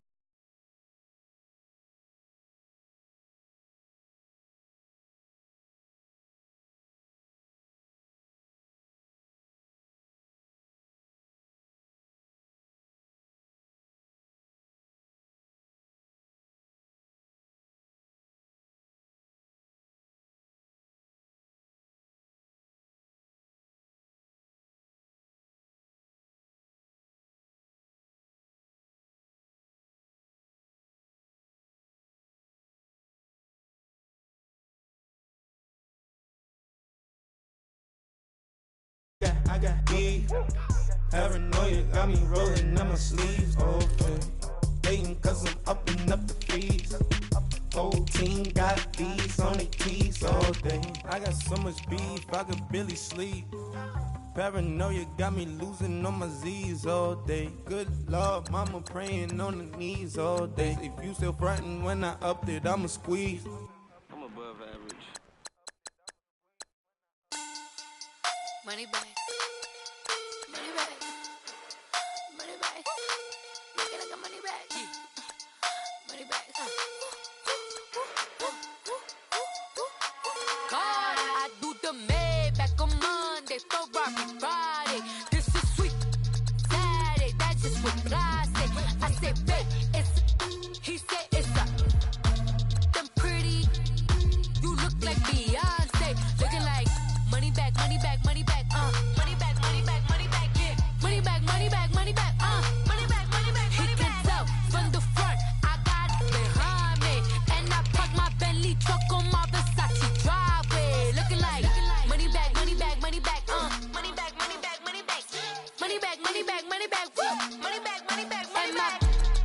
I got beef. Paranoia got me rolling on my sleeves. Okay. Hating cause I'm upping up the fees. Whole team got beats on their keys all day. I got so much beef, I could barely sleep. Paranoia got me losing on my Z's all day. Good Lord, mama praying on the knees all day. If you still frontin' when I up it, I'ma squeeze. I'm above average. Money back. Money back. Money back. Make it like a money back. Money back. God, I do the Maybach on Monday, Ferrari Friday. This is sweet Saturday, that's just what I say. I say, babe, it's, he said it's a, them pretty, you look like Beyonce, looking like money back, money back, money back, money back, money back, money back, yeah, money back, money back, money back, money back, money back, he can tell from the front, I got it behind me, and I park my Bentley truck on my Versace driveway, looking like money back, money back, money back, money back, money back, money back, money back, money back, money back, money back, money back, money back,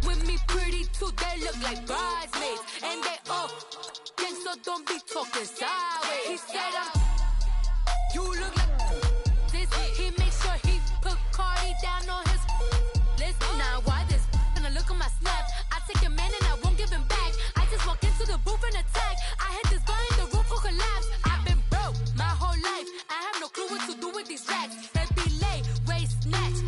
with me pretty too, they look like bridesmaids, and they all gang, so don't be talking sideways. He said you look like this. He makes sure he put Cardi down on his list. Now why this? When I look at my snap, I take a man and I won't give him back. I just walk into the booth and attack. I hit this guy in the roof will collapse. I've been broke my whole life. I have no clue what to do with these racks. They be late, waist snatch,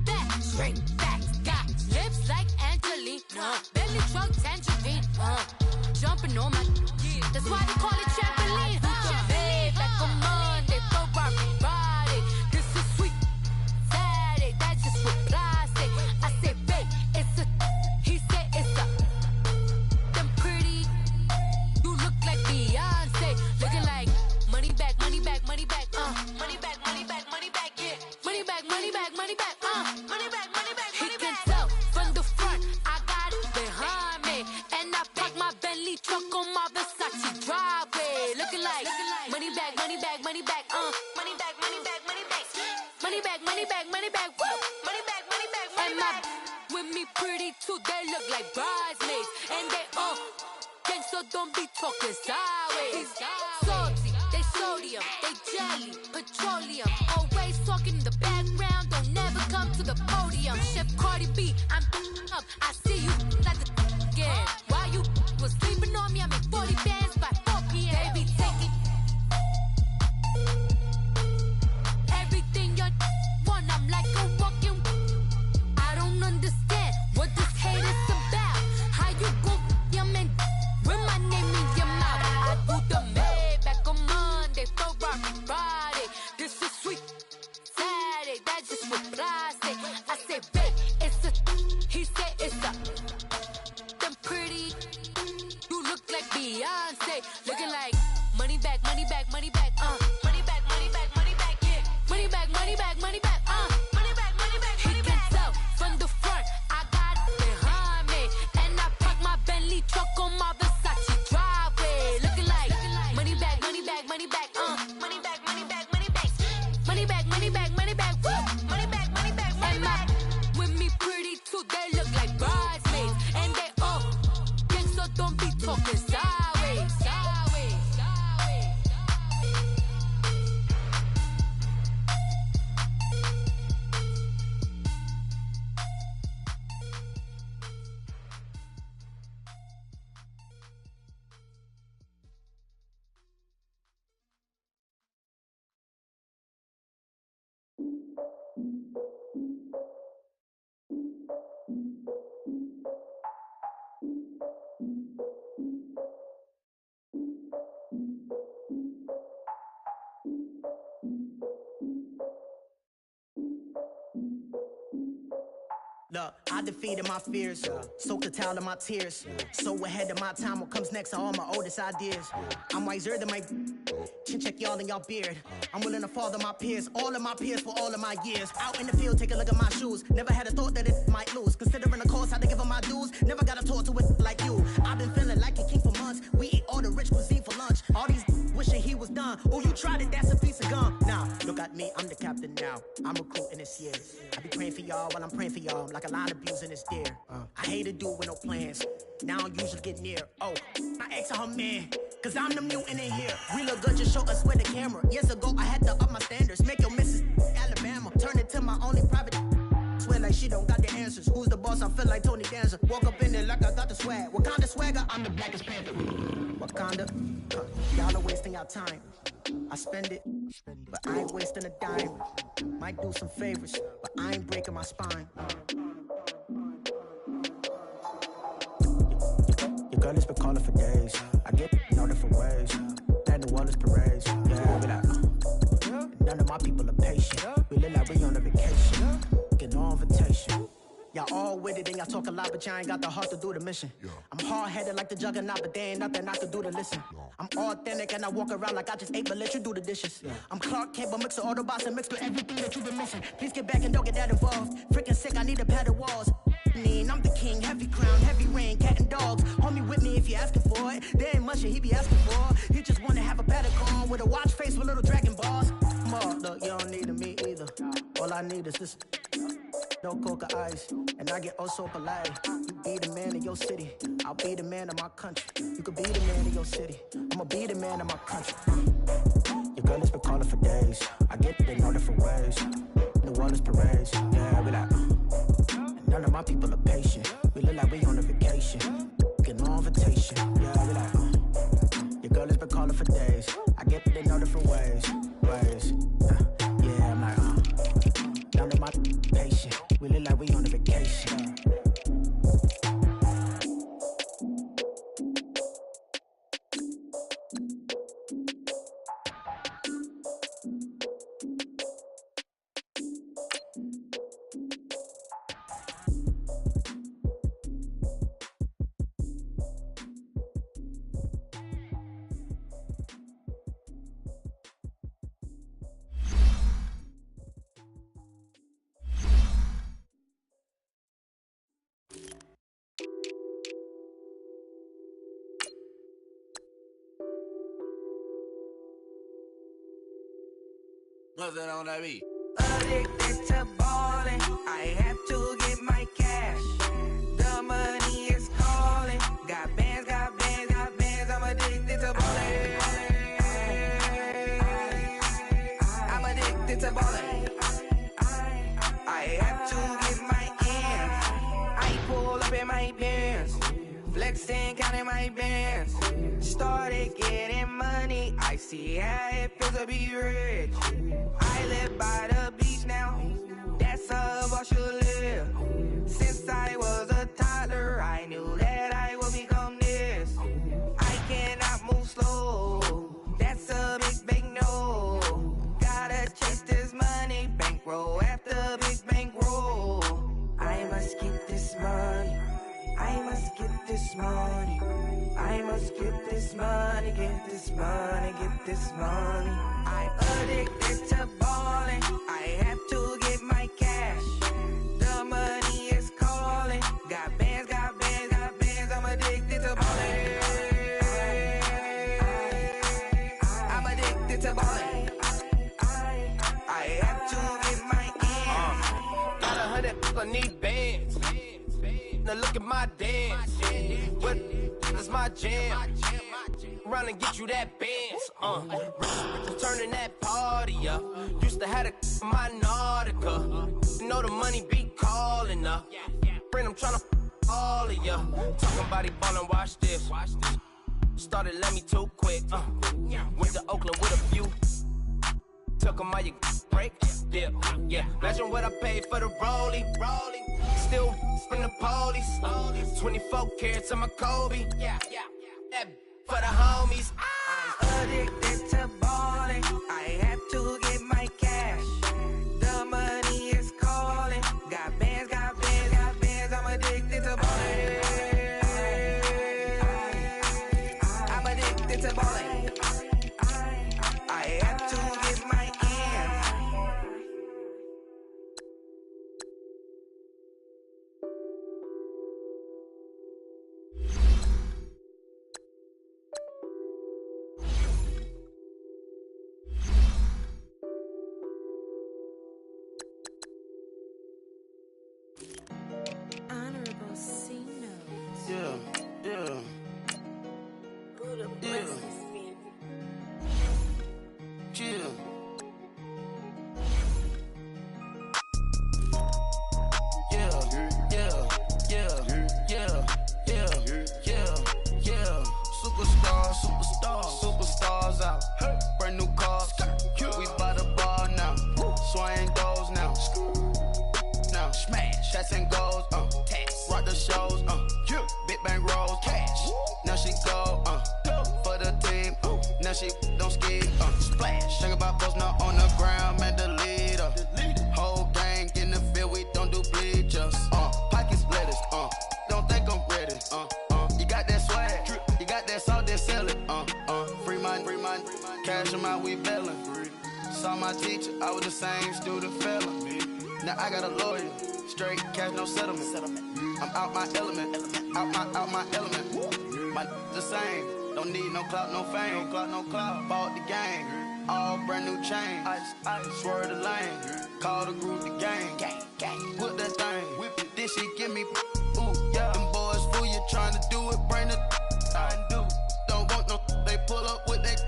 back, straight back. Got lips like Angelina, belly truck tangerine, jumping on my. That's why they call it trampoline. Back on Monday, Ferrari Friday. This is sweet my Versace driveway. Looking like money back, money back, money back, money back, money back, money back, money back, money back, money back, woo, money back, money back, money back. With me pretty too, they look like bridesmaids, and they gang, so don't be talking sideways. Salty, they sodium, they jelly, petroleum. Always talking in the background, don't never come to the podium. Chef Cardi B, I'm up, I see you like the again. Why you was sleeping on me? I make 40 bands by 4 p.m. They be taking everything you want. I'm like a walking. I don't understand what this hate is about. How you go your man with my name in your mouth? I do the Maybach on Monday, for Friday. This is sweet Saturday, that's just what I say. I say, babe, it's a. He said it's a. Them pretty. You look like Beyonce, looking like money back, money back, money back, money back, money back, money back, yeah, money back, money back, money back, money back, money back, money back. He can tell from the front, I got it behind me, and I park my Bentley truck on my Versace driveway, looking like money back, money back, money back, money back, money back, money back, money back, money back, money back, woo, money back, money back, money back. With me pretty too, they look like bridesmaids, and they all gang, so don't be talking sideways, sideways, sideways. Look, I defeated my fears, soaked a towel in my tears. So ahead of my time, what comes next are all my oldest ideas. I'm wiser than my chin check y'all in y'all beard. I'm willing to father my peers, all of my peers for all of my years. Out in the field, take a look at my shoes. Never had a thought that it might lose. Considering the cost, I had to give them my dues. Never got a talk to it like you. I've been feeling like a king for months. We eat all the rich cuisine for lunch. All these wishing he was done. Oh, you tried it, that's a piece of gum. Now, look at me, I'm the captain now. I'm recruiting this year. I be praying for y'all while I'm praying for y'all. Like a line of abusing this deer. I hate to do it with no plans. Now I usually get near. Oh, I ask her man, cause I'm the mutant in here. We look good, just show us where the camera. Years ago, I had to up my standards. Make your missus Alabama. Turn it to my only private. Swear like she don't got the answers. Who's the boss? I feel like Tony Danza. Walk up in there like I got the swag. What kind of swagger? I'm the blackest panther. Wakanda. Y'all are wasting your time. I spend it, but I ain't wasting a dime. Might do some favors, but I ain't breaking my spine. Your girl has been calling for days. I get no different ways. That New Orleans parades. Yeah, we like, none of my people are patient. We look like we on a vacation. Get no invitation. Y'all all with it and y'all talk a lot, but y'all ain't got the heart to do the mission. I'm hard-headed like the juggernaut, but there ain't nothing I can do to listen. I'm authentic and I walk around like I just ate, but let you do the dishes. I'm Clark Kent, but mix the Autobots and mix with everything that you've been missing. Please get back and don't get that involved. Freaking sick, I need a padded walls. I'm the king, heavy crown, heavy rain, cat and dogs. Homie with me if you're asking for it. There ain't much that he be asking for. He just wanna have a paddock on with a watch face with little dragon balls. Look, you don't need me either. All I need is this. No coca ice, and I get oh so polite. You be the man of your city, I'll be the man of my country. You could be the man of your city, I'ma be the man of my country. Your girl has been calling for days. I get it in all different ways. New Orleans parades, yeah, we like. None of my people are patient. We look like we on a vacation. Get no invitation, yeah, we like. Your girl has been calling for days. I get it in all different ways. Yeah, I'm like, none of my patient. We look like we on a vacation. What's that on that beat? Addicted to ballin', I have to get my cash. The money is calling. Got bands, got bands, got bands. I'm addicted to ballin'. I'm addicted to ballin'. I have to get my ends. I pull up in my pants, flexing, counting my bands. Started getting money. I see how it feels to be rich. I live by the beach now. That's how I should live. Since I was a toddler, I knew that I would become this. I cannot move slow. That's a big no. Gotta chase this money, bankroll after big bankroll. I must get this money. I must get this money. I must get this money, get this money, get this money. I'm addicted to ballin'. I have to get my cash. The money is calling. Got bands, got bands, got bands. I'm addicted to ballin'. I'm addicted to ballin'. I have to get my ends. Got 100, I need bands. Now look at my dance. What is my jam? Run and get you that bands. Turning that party up. Used to have my Nautica. You know the money be calling up. Friend, I'm tryna all of ya. Talking about it ballin', watch this. Started let me too quick. Went to Oakland with a few. Took 'em all you break. Yeah. Imagine what I paid for the rollie. Still from the police. 24 carats of my Kobe. That for the homies. I'm addicted to ballin'. I have to get my cash. The money is calling. Got bands, got bands, got bands. I'm addicted to ballin'. I'm addicted to ballin'. I have to get my ends. Honorable C notes. Yeah. Chill. Superstars out. Brand new cars. We by the bar now. Swing doors now. Now smash. Shots and goals. Rock the shows. Big bang rolls. Cash. Now she go. For the team. Now she don't ski. Splash. Think about post now on the ground. Man, the leader. Whole gang in the field. We don't do bleachers. Pockets lettuce. Don't think I'm ready. You got that swag. You got that salt, then sell it. Free mind. Cash them out, we bailin'. Saw my teacher, I was the same student fella. Now I got a lawyer. Straight cash, no settlement. I'm out my element. Out my element. My the same. Don't need no clout, no fame. No clout. Bought the game. All brand new chain. Ice. Swerve the lane. Call the group the gang. Whip that thing. Whip it. This shit give me. Ooh, yeah. Them boys fool you trying to do it. Bring the. Don't want no. They pull up with that.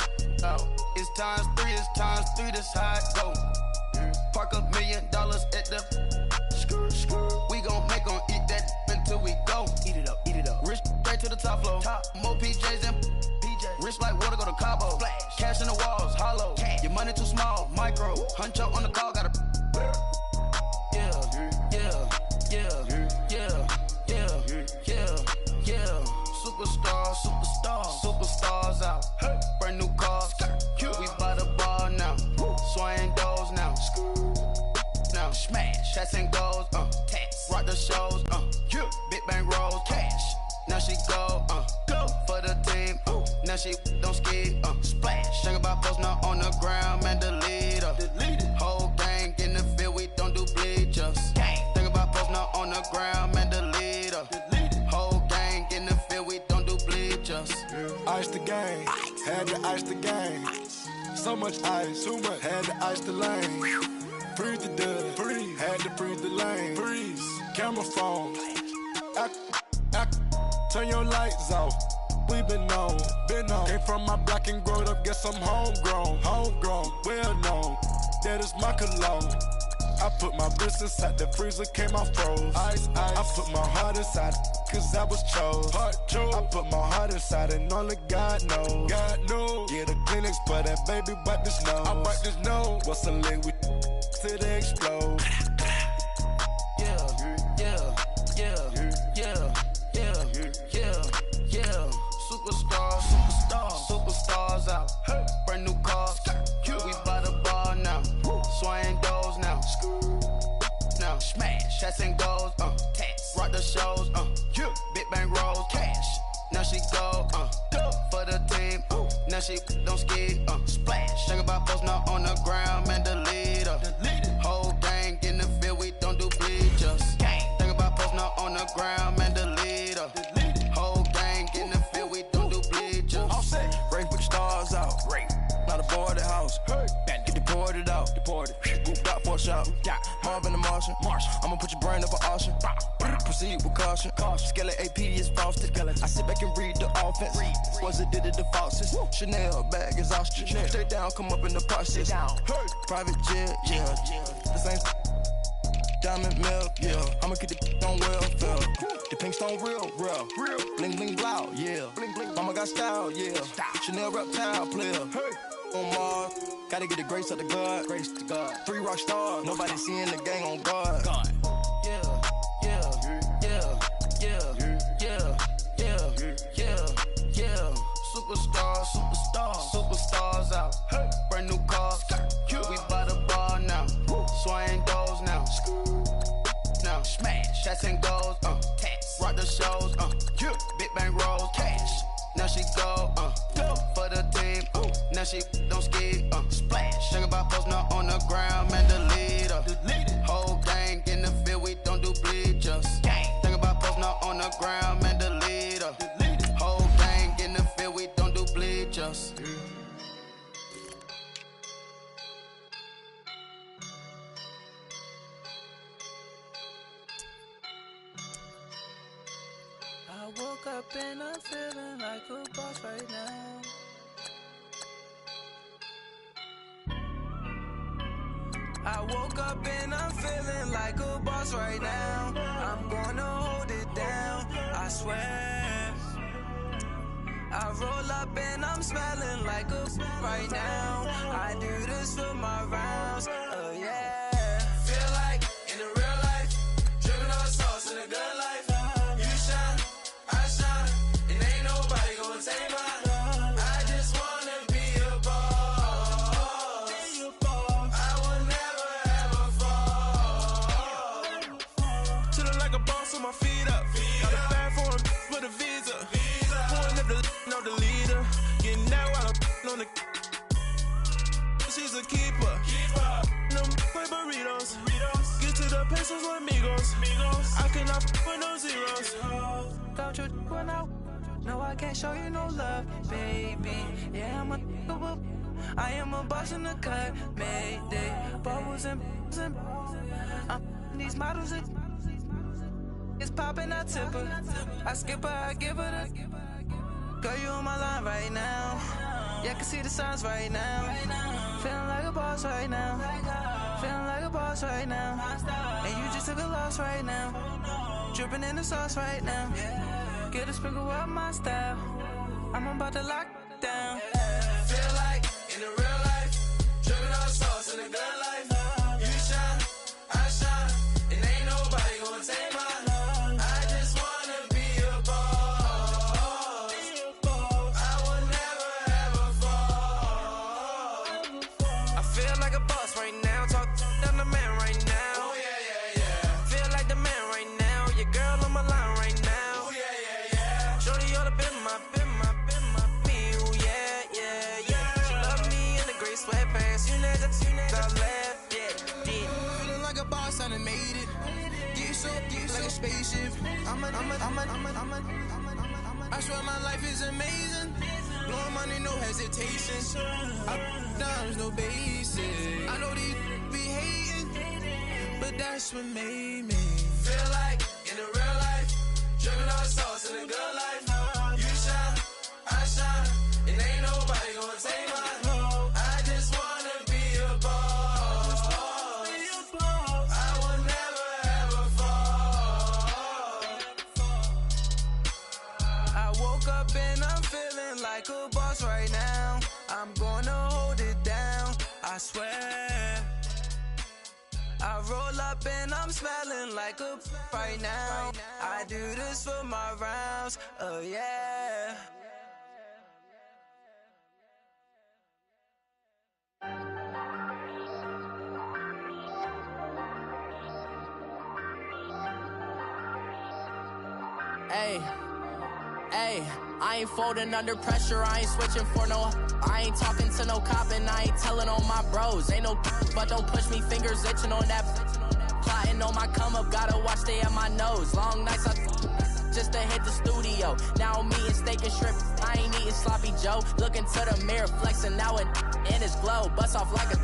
It's times 3. That's how it go. Park $1 million at the. We gon' make 'em eat that until we go. Eat it up. Rich straight to the top floor. More PJs and PJs. Rich like water, go to Cabo. Splash. Cash in the walls, hollow. Cash. Your money too small, micro. Hunch up on the call, gotta. Superstars out. Brand new cars. We by the bar now. Swing doors now. Now smash. Shots and goals. Rock the shows. Big bang rolls. Cash. Now she go. For the team. Now she don't ski. Splash. Think about post now on the ground. Man, the leader. Whole gang in the field. We don't do bleachers. Think about post now on the ground. Man, the leader. Whole gang in the field. We don't do bleachers. Ice the game. Had to ice the game. So much ice, too much. Had to ice the lane. Breathe the dust, breathe. Had to breathe the lane. Breeze, camera phone. Turn your lights off. We been on. Came from my block and growed up. Guess I'm homegrown, well known. That is my cologne. I put my wrist inside the freezer, came out froze. Ice. I put my heart inside, cause I was chose. I put my heart inside and only God knows. Yeah, the clinics, but that baby wipe this nose. I wipe this nose. What's a link with till they explode? Superstars out. Brand new cars. We by the bar now. Swaying doors now. Now smash. Chats and goals. Rock the shows. Big bang rolls. Cash. Now she go. For the team. Now she don't ski. Splash. Think about post now on the ground. Man, the leader. Whole gang in the field. We don't do bleachers. Think about post now on the ground. Man, the leader. Whole gang in the field. We don't do bleachers. All set. Break with the stars out. Not a boarded house. Get deported out. Got for a shot. Marvin the Martian. I'ma put your brain up for auction. Proceed with caution. Skeleton AP is frosted. I sit back and read the offense. Was it did it the faucets? Chanel bag is ostrich. Stay down, come up in the process. Private jet, yeah. This ain't diamond milk, yeah. I'ma keep the on welfare. The pink stone real. Bling bling blow, yeah. Mama got style, yeah. Chanel reptile player. On Mars, gotta get the grace of the God. 3 rock stars, nobody seeing the gang on guard. Superstars out. Brand new cars. We by the bar now. Swaying doors now. Now smash. Chats and goals. Rock the shows. Big bang rolls. Cash. Now she go. For the team. Now she don't ski. Splash. Think about post now on the ground. Man, the leader. Whole gang in the field. We don't do bleachers. Think about post now on the ground. Man, the leader. Whole gang in the field. We don't do bleachers. I woke up and I'm feeling like a boss right now. I woke up and I'm feeling like a boss right now. I'm gonna hold it down, I swear. I roll up and I'm smelling like a right now. I do this for my rounds, oh yeah. Feel like in the real life, dripping on sauce in a good life. You shine, I shine, and ain't nobody gonna take mine. I just wanna be a boss. I will never ever fall. Chillin' like a boss with my feet up. Got a bag for him with a visa. Pulling up the know the leader. Getting that while I'm on the. She's a keeper. Them play burritos. Get to the pesos with amigos. I cannot with no zeros. Don't you run out? No, I can't show you no love, baby. Yeah, I am a boss in the cut. Mayday. Bubbles and these models are. It's popping, I tip her. I skip her, I give her the. Girl, you on my line right now. Yeah, I can see the signs right now. Feeling like a boss right now. Feeling like a boss right now. And you just took a loss right now. Dripping in the sauce right now. Get a sprinkle up my style. I'm about to lock down. Feel like in the real life, dripping on sauce in the good life. You shine, I shine, and ain't nobody gonna take mine. I just wanna be a boss. I will never ever fall. I feel like a boss right now. Talk to the man right now. Oh yeah. Feel like the man right now. Your girl on my line right now. Oh yeah. Shorty ought to be my me. Oh yeah. She love me in the gray sweatpants. You never left. Yeah. Feeling like a boss, I done made it. Get so like a spaceship. I swear my life is amazing. Blowing money, no hesitation. hesitation. There's no basic. I know these be hating, but that's what made me feel like in the real life, dripping on sauce in the good life. You shine, I shine, and ain't nobody gonna take mine. I just wanna be a boss. I will never ever fall. I woke up and I'm feeling like a boss right now. I'm gonna hold it down, I swear. I roll up and I'm smelling like a right now. I do this for my rounds, oh yeah. Hey, hey, I ain't folding under pressure, I ain't switching for no. I ain't talking to no cop and I ain't telling on my bros. Ain't no but don't push me, fingers itching on that. Plotting on my come up, gotta watch stay at my nose. Long nights I just to hit the studio. Now I'm eating steak and shrimp, I ain't eating sloppy Joe. Looking to the mirror, flexing now and in his glow. Bust off like a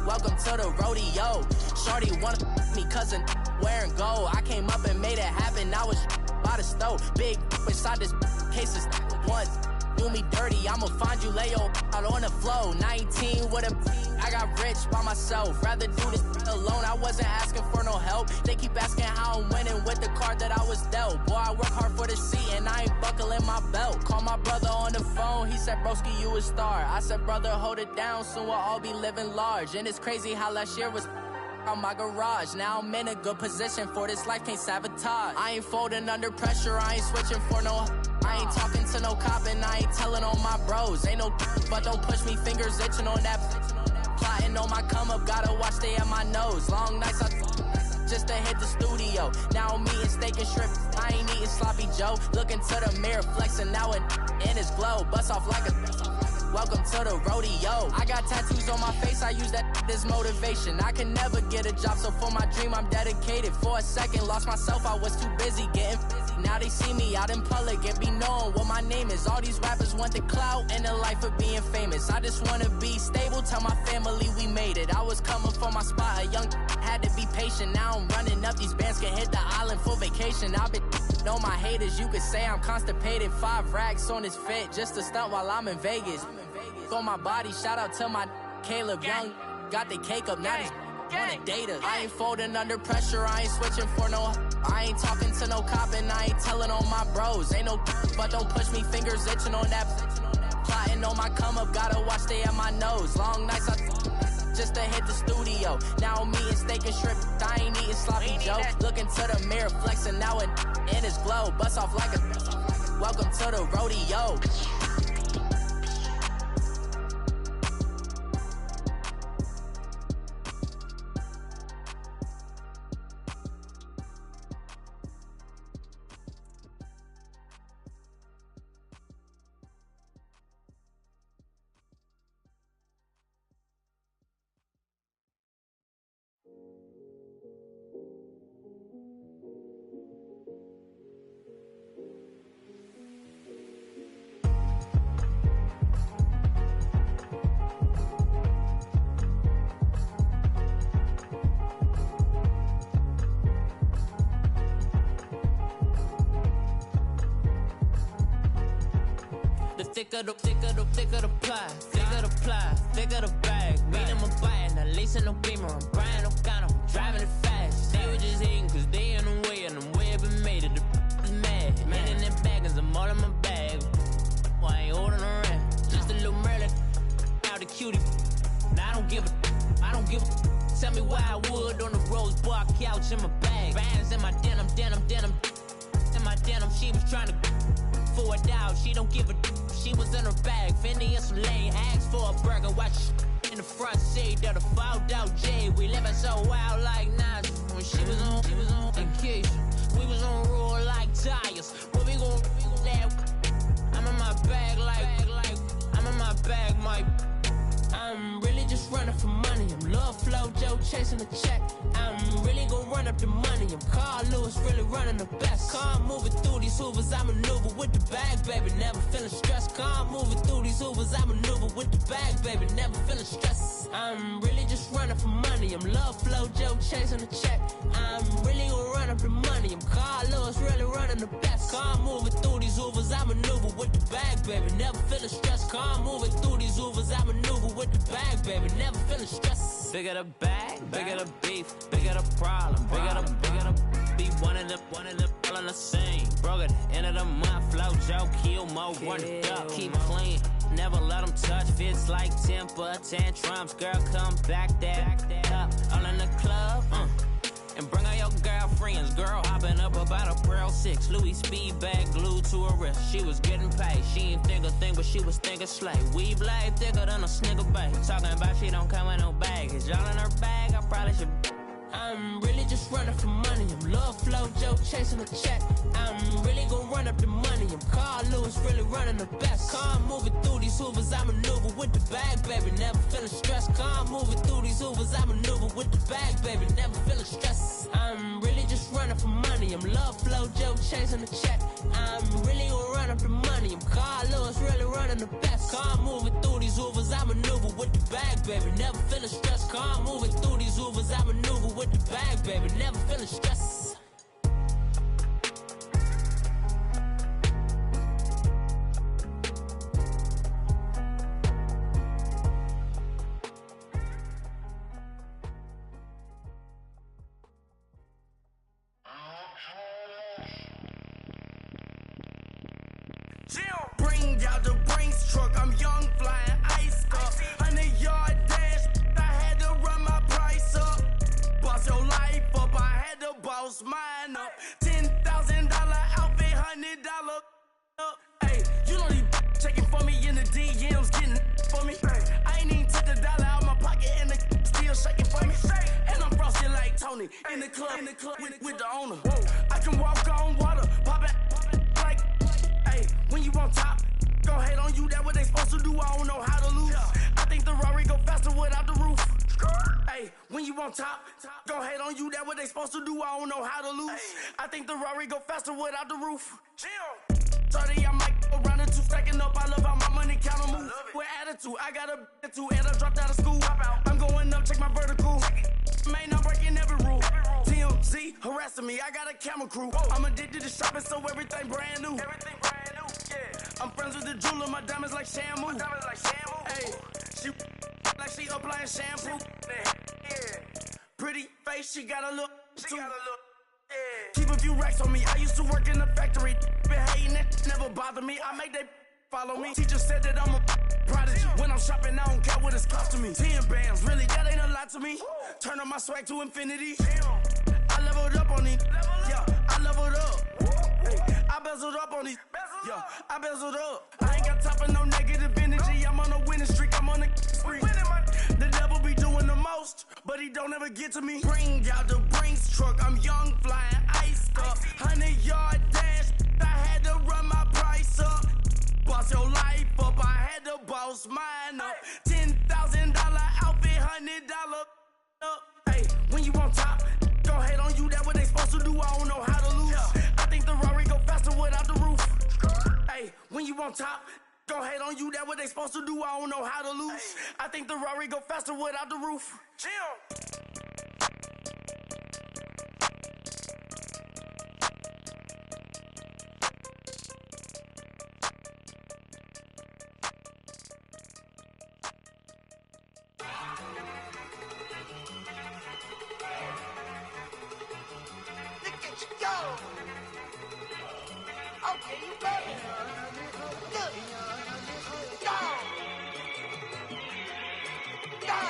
welcome to the rodeo. Shorty wanna me cousin wearing gold. I came up and made it happen, I was by the stove. Big inside this case is once. Do me dirty, I'ma find you, lay your out on the floor. 19 with a I got rich by myself. Rather do this alone, I wasn't asking for no help. They keep asking how I'm winning with the card that I was dealt. Boy, I work hard for the seat and I ain't buckling my belt. Call my brother on the phone, he said, broski, you a star. I said, brother, hold it down, soon we'll all be living large. And it's crazy how last year was on my garage. Now I'm in a good position for this life, can't sabotage. I ain't folding under pressure, I ain't switching for no. I ain't talking to no cop and I ain't telling on my bros. Ain't no but don't push me, fingers itching on that. Plotting on my come up, gotta watch stay at my nose. Long nights I just to hit the studio. Now I'm eating steak and shrimp, I ain't eating sloppy Joe. Looking to the mirror, flexing now and in his glow. Bust off like a welcome to the rodeo. I got tattoos on my face, I use that as motivation. I can never get a job, so for my dream I'm dedicated. For a second, lost myself, I was too busy getting busy. Now they see me out in public and be knowing what my name is. All these rappers want the clout and the life of being famous. I just wanna be stable, tell my family we made it. I was coming for my spot, a young had to be patient. Now I'm running up, these bands can hit the island for vacation. I've been know my haters, you could say I'm constipated. 5 racks on his fit, just to stunt while I'm in Vegas. On my body, shout out to my Caleb Young. Got the cake up, now he's on a data. I ain't folding under pressure, I ain't switching for no. I ain't talking to no cop and I ain't telling on my bros. Ain't no but don't push me, fingers itching on that. Plotting on my come up, gotta watch stay at my nose. Long nights I just to hit the studio. Now I'm eating steak and shrimp, I ain't eating sloppy Joe. Looking to the mirror, flexing now and in his glow. Bust off like a welcome to the rodeo. Thicker the pie, thicker the ply, thicker the bag. Meet them a buying, a lace and no beamer. I'm Brian, no gun, I'm driving it fast. They were just hating cause they in the way and the way I've been made it. The is mad. Man in that bag cause I'm all in my bag. Well, I ain't holding around. Just a little Merlin, out the cutie. Now I don't give a. Tell me why I would on the rose bar couch in my bag. Bands in my denim. In my denim, she was trying to for it out. She don't give a. She was in her bag, Fendi and some lane. Asked for a burger, watch in the front seat of the fouled out J. We living so wild like Nas. When she was on vacation, we was on roll like tires. What we gon' let? I'm in my bag like I'm in my bag, Mike. I'm really just running running for money. I'm Love Flow Joe chasing the check. I'm really gonna run up the money. I'm Carl Lewis, really running the best. Car moving through these Hoovers, I maneuver with the bag, baby. Never feeling stressed. Car moving through these Hoovers, I maneuver with the bag, baby. Never feeling stressed. I'm really just running for money. I'm Love Flow Joe chasing the check. I'm really gonna run up the money. I'm Carl Lewis, really running the best. Car moving through these Hoovers, I maneuver with the bag, baby. Never feeling stressed. Car moving through these Hoovers, I maneuver with the bag, baby. Never feeling stressed. Bigger the bag, bigger the beef, bigger the problem, bigger the be one in the all in the scene. Broke at the end of the month, Flow Joe, kill mo, run it up, keep clean. Never let them touch, fits like temper tantrums. Girl, come back that up, all in the club, and bring all your girlfriends. Girl hopping up about a Pearl 6. Louis speed bag glued to her wrist. She was getting paid. She ain't think a thing, but she was thinking slay. We blade thicker than a snigger bag. Talking about she don't come with no baggage. Y'all in her bag, I probably should. I'm really just running for money. I'm Love Flow Joe chasing the check. I'm really gonna run up the money. I'm Carl Lewis, really running the best. Car moving through these Hoovers, I maneuver with the bag, baby. Never feeling stressed. Car moving through these Hoovers, I maneuver with the bag, baby. Never feeling stressed. I'm really just running for money. I'm Love Flow Joe chasing the check. I'm really gonna run up the money. I'm Carl Lewis, really running the best. Car moving through these Hoovers, I maneuver with the bag, baby. Never feeling stressed. Car moving through these Hoovers, I maneuver with the bag, baby. Never feeling stressed. Bring out the Brinks truck, I'm young, flying ice up. 100-yard dash, I had to run my price up. Boss your life up, I had to boss mine up. $10,000 outfit, $100 up. Hey, you know these checking for me in the DMs, getting for me. I ain't even took the dollar out my pocket and the still shaking for me. And I'm frosted like Tony in the club with the owner. I can walk on water, pop it like, hey, when you on top, gon' hate on you, that what they supposed to do, I don't know how to lose. I think the Rari go faster without the roof. Hey, when you on top, gon' hate on you, that what they supposed to do, I don't know how to lose. I think the Rari go faster without the roof. 30, I might go around the two, stacking up, I love how my money count on move. With attitude, I got a attitude, and I dropped out of school. I'm going up, check my vertical. Man, I'm breaking every rule. TMZ harassing me, I got a camera crew. I'm addicted to shopping, so everything brand new. I'm friends with the jeweler, my diamonds like Shamu. Hey, she like she applying shampoo. Pretty face, she got a look. Keep a few racks on me. I used to work in the factory. Been hating it, never bother me. I make they follow me. Teacher said that I'm a prodigy. When I'm shopping, I don't care what it's cost to me. 10 bands, really, that ain't a lot to me. Turn up my swag to infinity. I leveled up on these. Yeah, I leveled up. Hey, I bezeled up on these. Yeah, I bezeled up. I ain't got time for no negative energy. I'm on a winning streak. I'm on a spree. The devil be doing the most, but he don't ever get to me. Bring out the Brinks truck. I'm young, flying ice up. 100-yard dash. I had to run my price up. Boss your life up. I had to boss mine up. $10,000 outfit, $100 up. Hey, when you on top, gon' hate on you. That what they supposed to do. I don't know how to lose. I think the Rari go faster without the roof. Hey, when you on top, gon' hate on you. That what they supposed to do. I don't know how to lose. I think the Rari go faster without the roof. Okay, you ready? Look. Go. Go.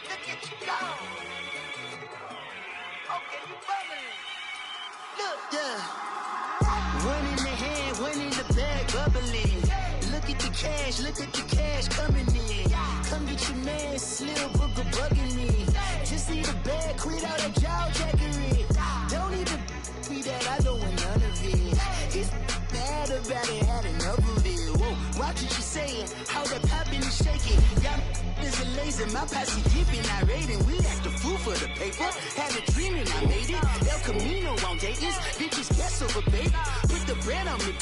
Look at you go. Okay, you ready? Look. Yeah. One in the hand, one in the bag, bubbling. Look at the cash coming in. Come get your man, Slim Booker bugging me. Just need a bag, quit all that jaw jackery. Don't even me that I don't want none of it. He's mad about it, had enough of it. Whoa, watch what you saying, how that poppin' and shaking. Y'all and my posse dipping, I raiding. We act a fool for the paper. Had a dream and I made it. El Camino on Dayton's. Bitches guess over baby. Put the bread on me.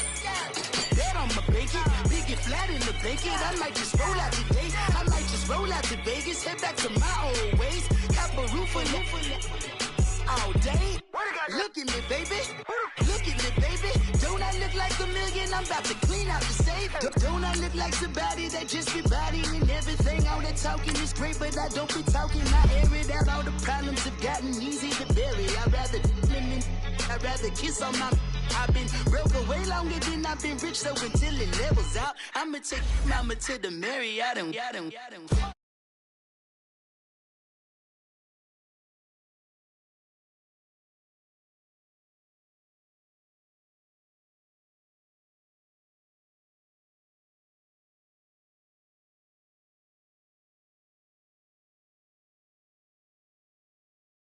Bet on my bacon. Big and flat in the bacon. I might just roll out today. I might just roll out to Vegas. Head back to my old ways. Cop a roof for all day. Look at me, baby. Look at me, baby. Don't I look like a million? I'm about to clean out the safe. Don't I look like somebody that just be bodying everything? All that talking is great, but I don't be talking. I air it out. All the problems have gotten easy to bury. I'd rather kiss on my. I've been broke way longer than I've been rich, so until it levels out, I'ma take mama to the Marriott and